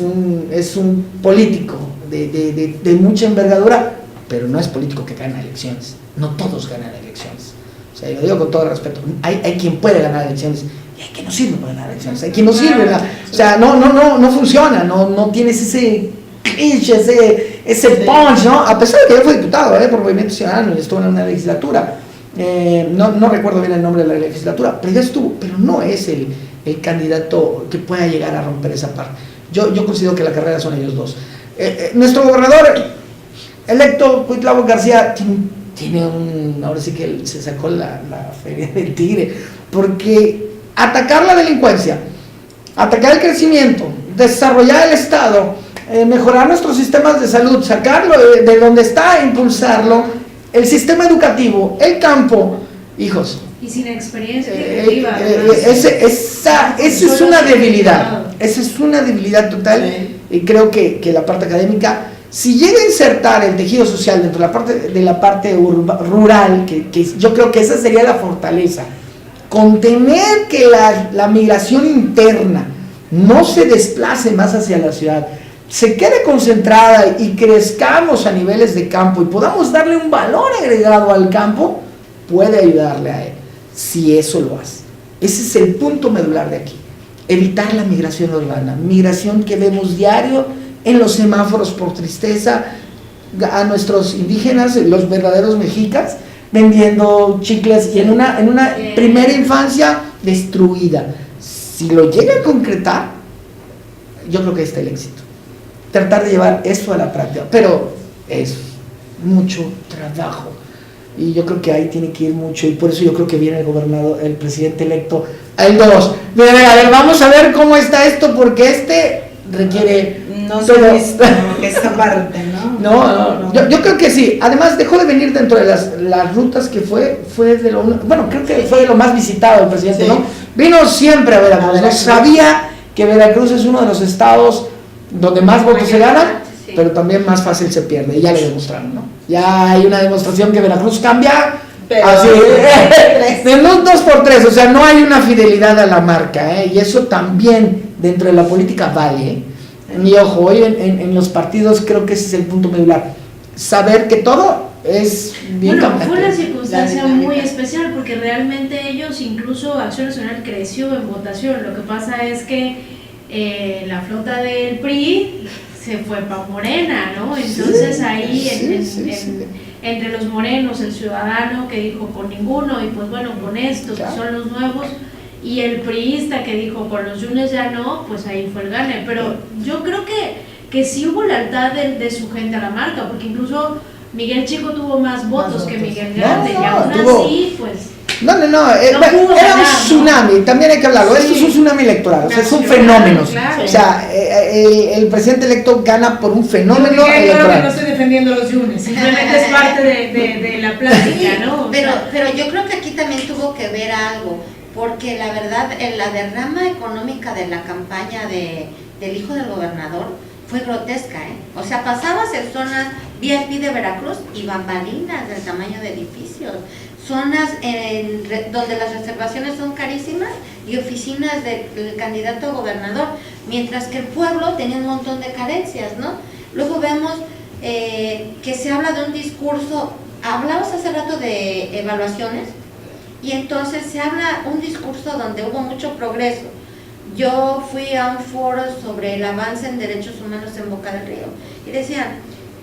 un político de mucha envergadura, pero no es político que gana elecciones. No todos ganan elecciones. O sea, y lo digo con todo respeto. Hay quien puede ganar elecciones y hay quien no sirve para ganar elecciones. Hay quien no sirve. O sea, no funciona. No tienes ese punch, ¿no? A pesar de que yo fui diputado por Movimiento Ciudadano y estuvo en una legislatura. No recuerdo bien el nombre de la legislatura, pero ya estuvo. Pero no es el candidato que pueda llegar a romper esa parte. Yo considero que la carrera son ellos dos. Nuestro gobernador electo, Cuitlavo García, tiene ahora sí que se sacó la feria del tigre, porque atacar la delincuencia, atacar el crecimiento, desarrollar el Estado, mejorar nuestros sistemas de salud, sacarlo de donde está, impulsarlo, el sistema educativo, el campo, hijos. Y sin experiencia ejecutiva. Esa es una debilidad. Esa es una debilidad total. Y creo que la parte académica, si llega a insertar el tejido social dentro de la parte rural, que yo creo que esa sería la fortaleza, contener que la migración interna no se desplace más hacia la ciudad, se quede concentrada y crezcamos a niveles de campo y podamos darle un valor agregado al campo, puede ayudarle a él, si eso lo hace. Ese es el punto medular de aquí. Evitar la migración urbana, migración que vemos diario en los semáforos por tristeza, a nuestros indígenas, los verdaderos mexicas, vendiendo chicles y en una primera infancia destruida. Si lo llega a concretar, yo creo que está el éxito. Tratar de llevar eso a la práctica, pero es mucho trabajo. Y yo creo que ahí tiene que ir mucho, y por eso yo creo que viene el gobernador, el presidente electo, el 2. Miren, a ver, vamos a ver cómo está esto, porque requiere no todo. se ha visto esa parte, ¿no? No. Yo creo que sí. Además dejó de venir dentro de las rutas que fue de lo, bueno, creo que fue de lo más visitado el presidente, sí. ¿No? Vino siempre a Veracruz, ¿no? Sabía que Veracruz es uno de los estados donde más votos se ganan, sí. Pero también más fácil se pierde, y ya lo demostraron, ¿no? Ya hay una demostración que Veracruz cambia, pero así, de un 2x3, o sea, no hay una fidelidad a la marca, y eso también dentro de la política vale, y ojo, hoy en los partidos creo que ese es el punto medular, saber que todo es bien cambiante. Fue una circunstancia muy especial porque realmente ellos, incluso Acción Nacional creció en votación, lo que pasa es que la flota del PRI se fue para Morena, ¿no? Entonces ahí entre los morenos, el ciudadano que dijo con ninguno, y pues bueno, con estos que son los nuevos, y el priista que dijo con los yunes ya no, pues ahí fue el gane. Pero yo creo que sí hubo lealtad de su gente a la marca, porque incluso Miguel Chico tuvo más votos que Miguel Grande, y aún así, pues... No, era un tsunami, también hay que hablarlo, esto es un tsunami electoral, o sea, es un fenómeno, claro. O sea, el presidente electo gana por un fenómeno electoral. Claro que no estoy defendiendo los yunes, simplemente es parte de la plática, ¿no? Pero yo creo que aquí también tuvo que ver algo, porque la verdad, en la derrama económica de la campaña del hijo del gobernador fue grotesca, O sea, pasabas en zonas VIP de Veracruz y bambalinas del tamaño de edificios, zonas donde las reservaciones son carísimas y oficinas del candidato a gobernador, mientras que el pueblo tenía un montón de carencias, ¿no? Luego vemos que se habla de un discurso, hablamos hace rato de evaluaciones, y entonces se habla un discurso donde hubo mucho progreso. Yo fui a un foro sobre el avance en derechos humanos en Boca del Río y decían,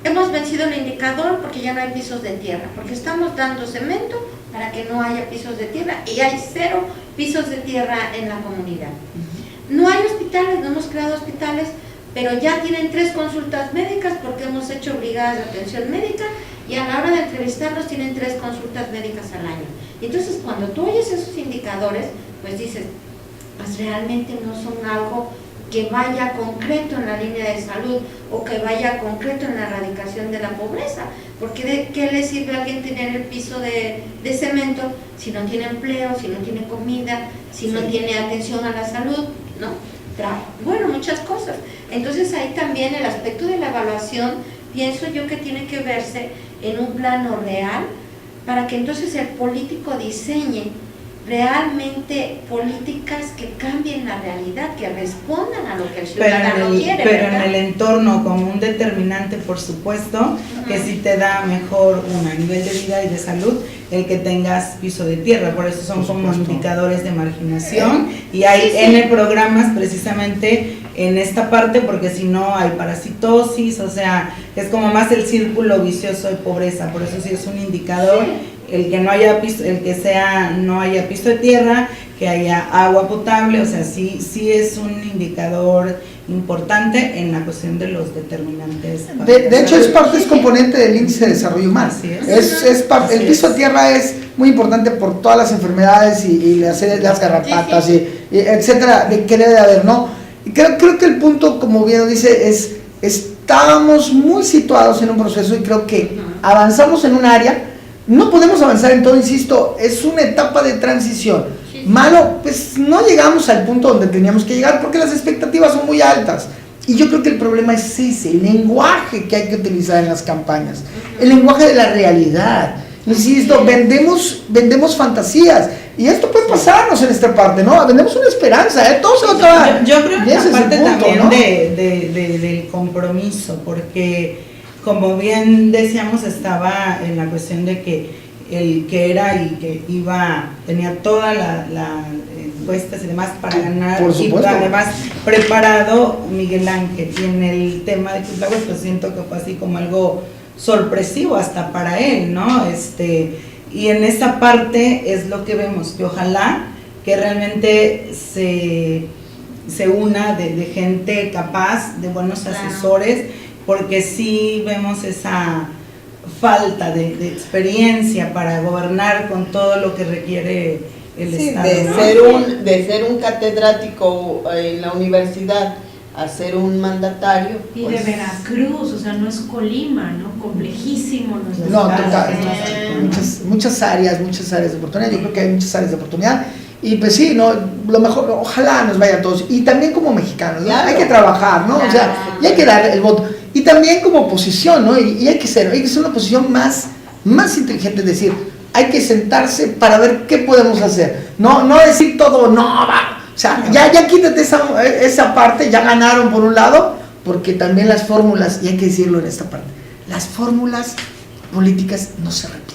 hemos vencido el indicador porque ya no hay pisos de tierra, porque estamos dando cemento para que no haya pisos de tierra, y hay 0 pisos de tierra en la comunidad. No hay hospitales, no hemos creado hospitales, pero ya tienen 3 consultas médicas porque hemos hecho brigadas de atención médica, y a la hora de entrevistarlos tienen 3 consultas médicas al año. Y entonces cuando tú oyes esos indicadores, pues dices, pues realmente no son algo que vaya concreto en la línea de salud o que vaya concreto en la erradicación de la pobreza, porque ¿de qué le sirve a alguien tener el piso de cemento si no tiene empleo, si no tiene comida, si no tiene atención a la salud, ¿no? Bueno, muchas cosas. Entonces ahí también el aspecto de la evaluación, pienso yo que tiene que verse en un plano real, para que entonces el político diseñe realmente políticas que cambien la realidad, que respondan a lo que el ciudadano quiere. Pero en el entorno, como un determinante, por supuesto, que sí te da mejor un nivel de vida y de salud el que tengas piso de tierra. Por eso son como indicadores de marginación, y hay N programas precisamente en esta parte, porque si no hay parasitosis, o sea, es como más el círculo vicioso de pobreza. Por eso sí es un indicador. El que no haya piso, no haya piso de tierra, que haya agua potable, o sea, sí es un indicador importante en la cuestión de los determinantes. De hecho, es componente del índice de desarrollo humano. El piso de tierra es muy importante por todas las enfermedades y las garrapatas, y etcétera, que debe de haber, ¿no? Y creo que el punto, como bien dice, estábamos muy situados en un proceso, y creo que avanzamos en un área. No podemos avanzar en todo, insisto, es una etapa de transición. Malo, pues no llegamos al punto donde teníamos que llegar porque las expectativas son muy altas. Y yo creo que el problema es ese, el lenguaje que hay que utilizar en las campañas, el lenguaje de la realidad. Insisto, vendemos fantasías, y esto puede pasarnos en esta parte, ¿no? Vendemos una esperanza, todo se va a acabar. Yo creo que aparte también, ¿no? del compromiso, porque como bien decíamos, estaba en la cuestión de que el que era y que tenía toda la encuestas y demás para ganar, y además preparado Miguel Ángel, y en el tema de Cuitláhuac pues siento que fue así como algo sorpresivo hasta para él, ¿no? Y en esa parte es lo que vemos, que ojalá que realmente se una de gente capaz, de buenos asesores, porque sí vemos esa falta de experiencia para gobernar con todo lo que requiere el Estado, de ser un catedrático en la universidad a ser un mandatario. Y pues, de Veracruz, o sea, no es Colima, ¿no? Complejísimo. No, total. Muchas áreas de oportunidad. Yo creo que hay muchas áreas de oportunidad. Y pues sí, no, lo mejor, ojalá nos vaya a todos. Y también como mexicanos, ¿no? Claro. Hay que trabajar, ¿no? O sea, y hay que dar el voto. Y también como oposición, ¿no? Y hay que ser una oposición más inteligente, es decir, hay que sentarse para ver qué podemos hacer. No decir todo, no, va. O sea, ya quítate esa parte, ya ganaron por un lado, porque también las fórmulas, y hay que decirlo en esta parte, las fórmulas políticas no se repiten.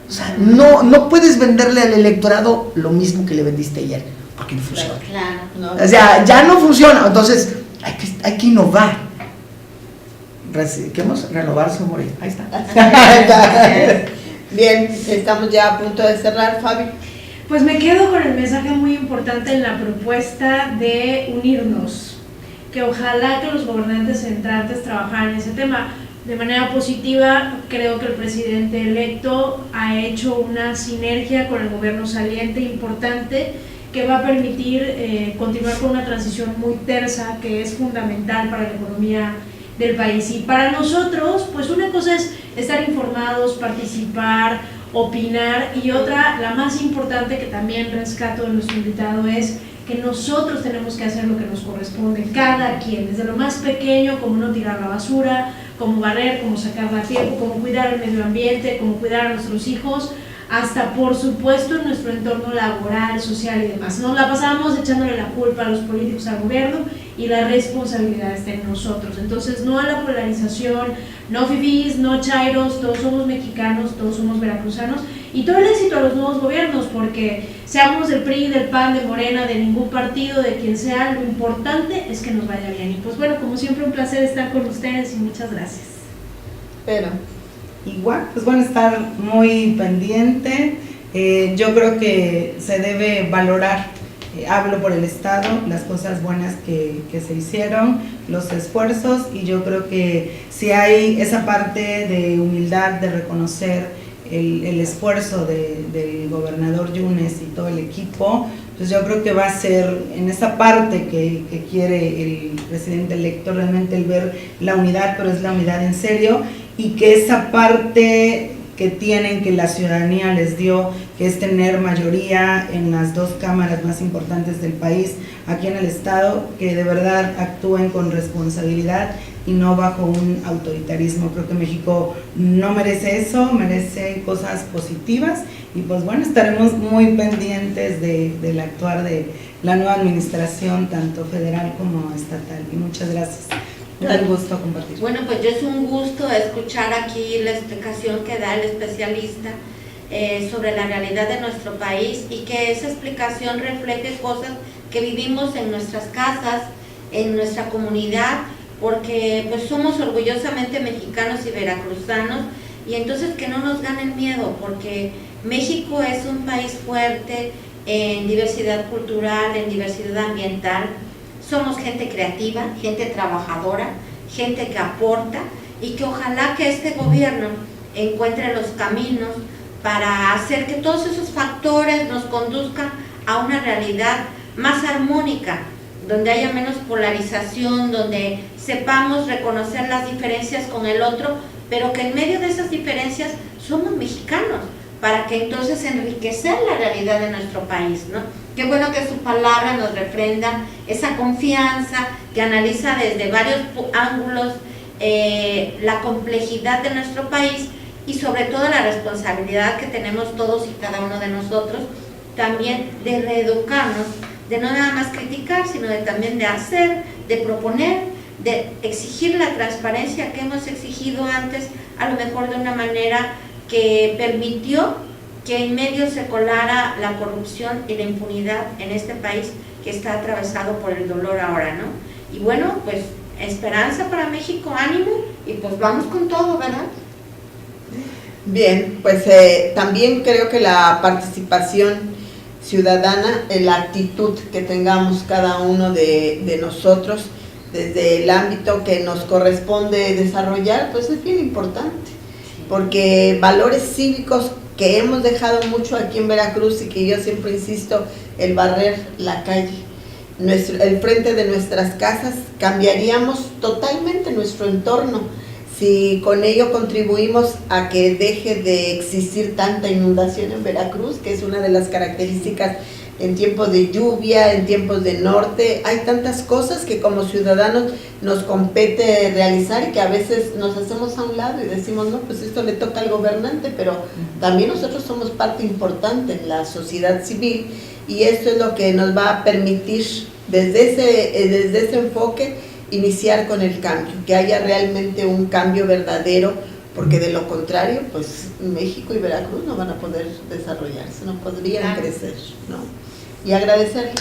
O sea, no puedes venderle al electorado lo mismo que le vendiste ayer, porque no funciona. Claro, O sea, ya no funciona, entonces hay que innovar. Renovarse o morir. Ahí está. Bien, estamos ya a punto de cerrar, Fabi. Pues me quedo con el mensaje muy importante en la propuesta de unirnos, que ojalá que los gobernantes entrantes trabajaran en ese tema. De manera positiva, creo que el presidente electo ha hecho una sinergia con el gobierno saliente importante que va a permitir continuar con una transición muy tersa que es fundamental para la economía del país. Y para nosotros, pues una cosa es estar informados, participar, opinar, y otra, la más importante que también rescato de nuestro invitado, es que nosotros tenemos que hacer lo que nos corresponde, cada quien, desde lo más pequeño, como no tirar la basura, como barrer, como sacarla a tiempo, como cuidar el medio ambiente, como cuidar a nuestros hijos, hasta por supuesto en nuestro entorno laboral, social y demás. Nos la pasamos echándole la culpa a los políticos, al gobierno, y la responsabilidad está en nosotros. Entonces, no a la polarización, no fifís, no chairos, todos somos mexicanos, todos somos veracruzanos, y todo el éxito a los nuevos gobiernos, porque seamos del PRI, del PAN, de Morena, de ningún partido, de quien sea, lo importante es que nos vaya bien. Y pues bueno, como siempre, un placer estar con ustedes y muchas gracias. Pero igual, pues van a estar muy pendiente. Yo creo que se debe valorar, hablo por el Estado, las cosas buenas que se hicieron, los esfuerzos, y yo creo que si hay esa parte de humildad, de reconocer el esfuerzo del gobernador Yunes y todo el equipo, pues yo creo que va a ser en esa parte que quiere el presidente electo, realmente el ver la unidad, pero es la unidad en serio, y que esa parte que tienen, que la ciudadanía les dio, que es tener mayoría en las dos cámaras más importantes del país, aquí en el Estado, que de verdad actúen con responsabilidad y no bajo un autoritarismo. Creo que México no merece eso, merece cosas positivas, y pues bueno, estaremos muy pendientes del actuar de la nueva administración, tanto federal como estatal, y muchas gracias. Un gusto compartir. Bueno, pues yo es un gusto escuchar aquí la explicación que da el especialista sobre la realidad de nuestro país, y que esa explicación refleje cosas que vivimos en nuestras casas, en nuestra comunidad, porque pues somos orgullosamente mexicanos y veracruzanos, y entonces que no nos gane el miedo, porque México es un país fuerte en diversidad cultural, en diversidad ambiental. Somos gente creativa, gente trabajadora, gente que aporta, y que ojalá que este gobierno encuentre los caminos para hacer que todos esos factores nos conduzcan a una realidad más armónica, donde haya menos polarización, donde sepamos reconocer las diferencias con el otro, pero que en medio de esas diferencias somos mexicanos, para que entonces enriquecer la realidad de nuestro país, ¿no? Qué bueno que su palabra nos refrenda esa confianza, que analiza desde varios ángulos la complejidad de nuestro país, y sobre todo la responsabilidad que tenemos todos y cada uno de nosotros, también de reeducarnos, de no nada más criticar, sino también de hacer, de proponer, de exigir la transparencia que hemos exigido antes, a lo mejor de una manera que permitió que en medio se colara la corrupción y la impunidad en este país que está atravesado por el dolor ahora, ¿no? Y bueno, pues esperanza para México, ánimo, y pues vamos con todo, ¿verdad? Bien, pues también creo que la participación ciudadana, la actitud que tengamos cada uno de nosotros desde el ámbito que nos corresponde desarrollar, pues es bien importante, porque valores cívicos que hemos dejado mucho aquí en Veracruz, y que yo siempre insisto, el barrer la calle, el frente de nuestras casas, cambiaríamos totalmente nuestro entorno. Si con ello contribuimos a que deje de existir tanta inundación en Veracruz, que es una de las características en tiempos de lluvia, en tiempos de norte, hay tantas cosas que como ciudadanos nos compete realizar y que a veces nos hacemos a un lado y decimos, no, pues esto le toca al gobernante, pero también nosotros somos parte importante en la sociedad civil y esto es lo que nos va a permitir desde ese enfoque iniciar con el cambio, que haya realmente un cambio verdadero, porque de lo contrario, pues México y Veracruz no van a poder desarrollarse, no podrían crecer, ¿no? Y agradecerle.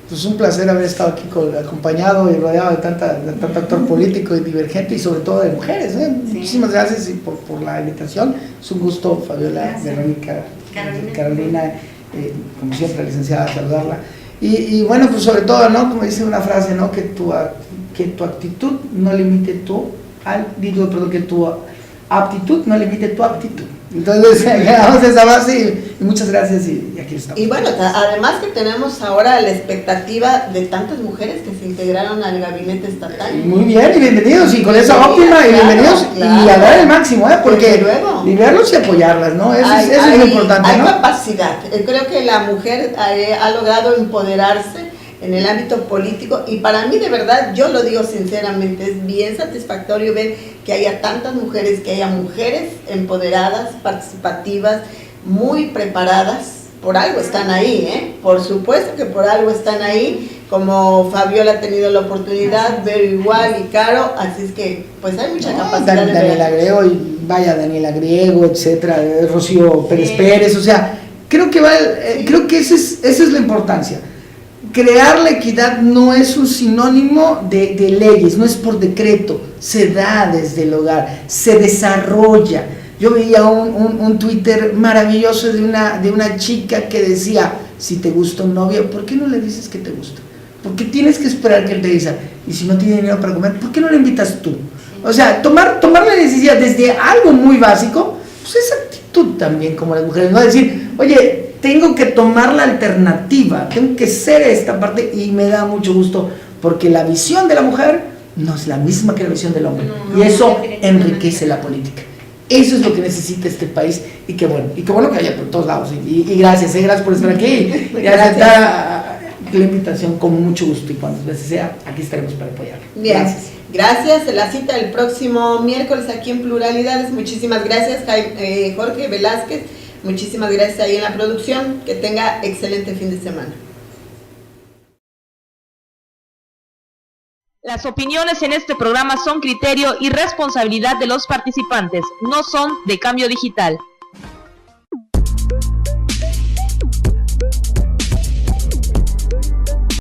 Pues un placer haber estado aquí acompañado y rodeado de tanto actor político y divergente y sobre todo de mujeres, ¿eh? Sí. Muchísimas gracias por la invitación. Es un gusto, Fabiola, Verónica, Carolina, como siempre, licenciada, saludarla. Y bueno, pues sobre todo, ¿no? Como dice una frase, ¿no? Que tu actitud no limite que tu aptitud no limite tu aptitud. Entonces, llegamos a esa base y muchas gracias y aquí estamos. Y bueno, además que tenemos ahora la expectativa de tantas mujeres que se integraron al gabinete estatal. Muy bien, y bienvenidos, y con esa óptima, y bienvenidos, y a dar el máximo, porque liberarlos y apoyarlas, ¿no? Eso es lo importante, hay ¿no? Capacidad. Creo que la mujer ha logrado empoderarse en el ámbito político y para mí de verdad, yo lo digo sinceramente, es bien satisfactorio ver que haya tantas mujeres, que haya mujeres empoderadas, participativas, muy preparadas, por algo están ahí, ¿eh? Por supuesto que por algo están ahí, como Fabiola ha tenido la oportunidad, Vero igual y Caro, así es que pues hay mucha capacidad. Daniela Griego, y vaya Daniela Griego, etcétera, Rocío Pérez Pérez, o sea, creo que esa es la importancia. Crear la equidad no es un sinónimo de leyes, no es por decreto, se da desde el hogar, se desarrolla. Yo veía un Twitter maravilloso de una chica que decía, si te gusta un novio, ¿por qué no le dices que te gusta? ¿Por qué tienes que esperar que él te diga? Y si no tiene dinero para comer, ¿por qué no le invitas tú? O sea, tomar la decisión desde algo muy básico, pues es actitud también como las mujeres, no decir, oye, tengo que tomar la alternativa, tengo que ser esta parte, y me da mucho gusto porque la visión de la mujer no es la misma que la visión del hombre, y eso enriquece la política. Eso es lo que necesita este país, y qué bueno que haya por todos lados, y gracias por estar aquí, y aceptar la invitación con mucho gusto, y cuantas veces sea, aquí estaremos para apoyar. Bien, gracias. La cita el próximo miércoles aquí en Pluralidades. Muchísimas gracias, Jorge Velázquez. Muchísimas gracias ahí en la producción. Que tenga excelente fin de semana. Las opiniones en este programa son criterio y responsabilidad de los participantes, no son de Cambio Digital.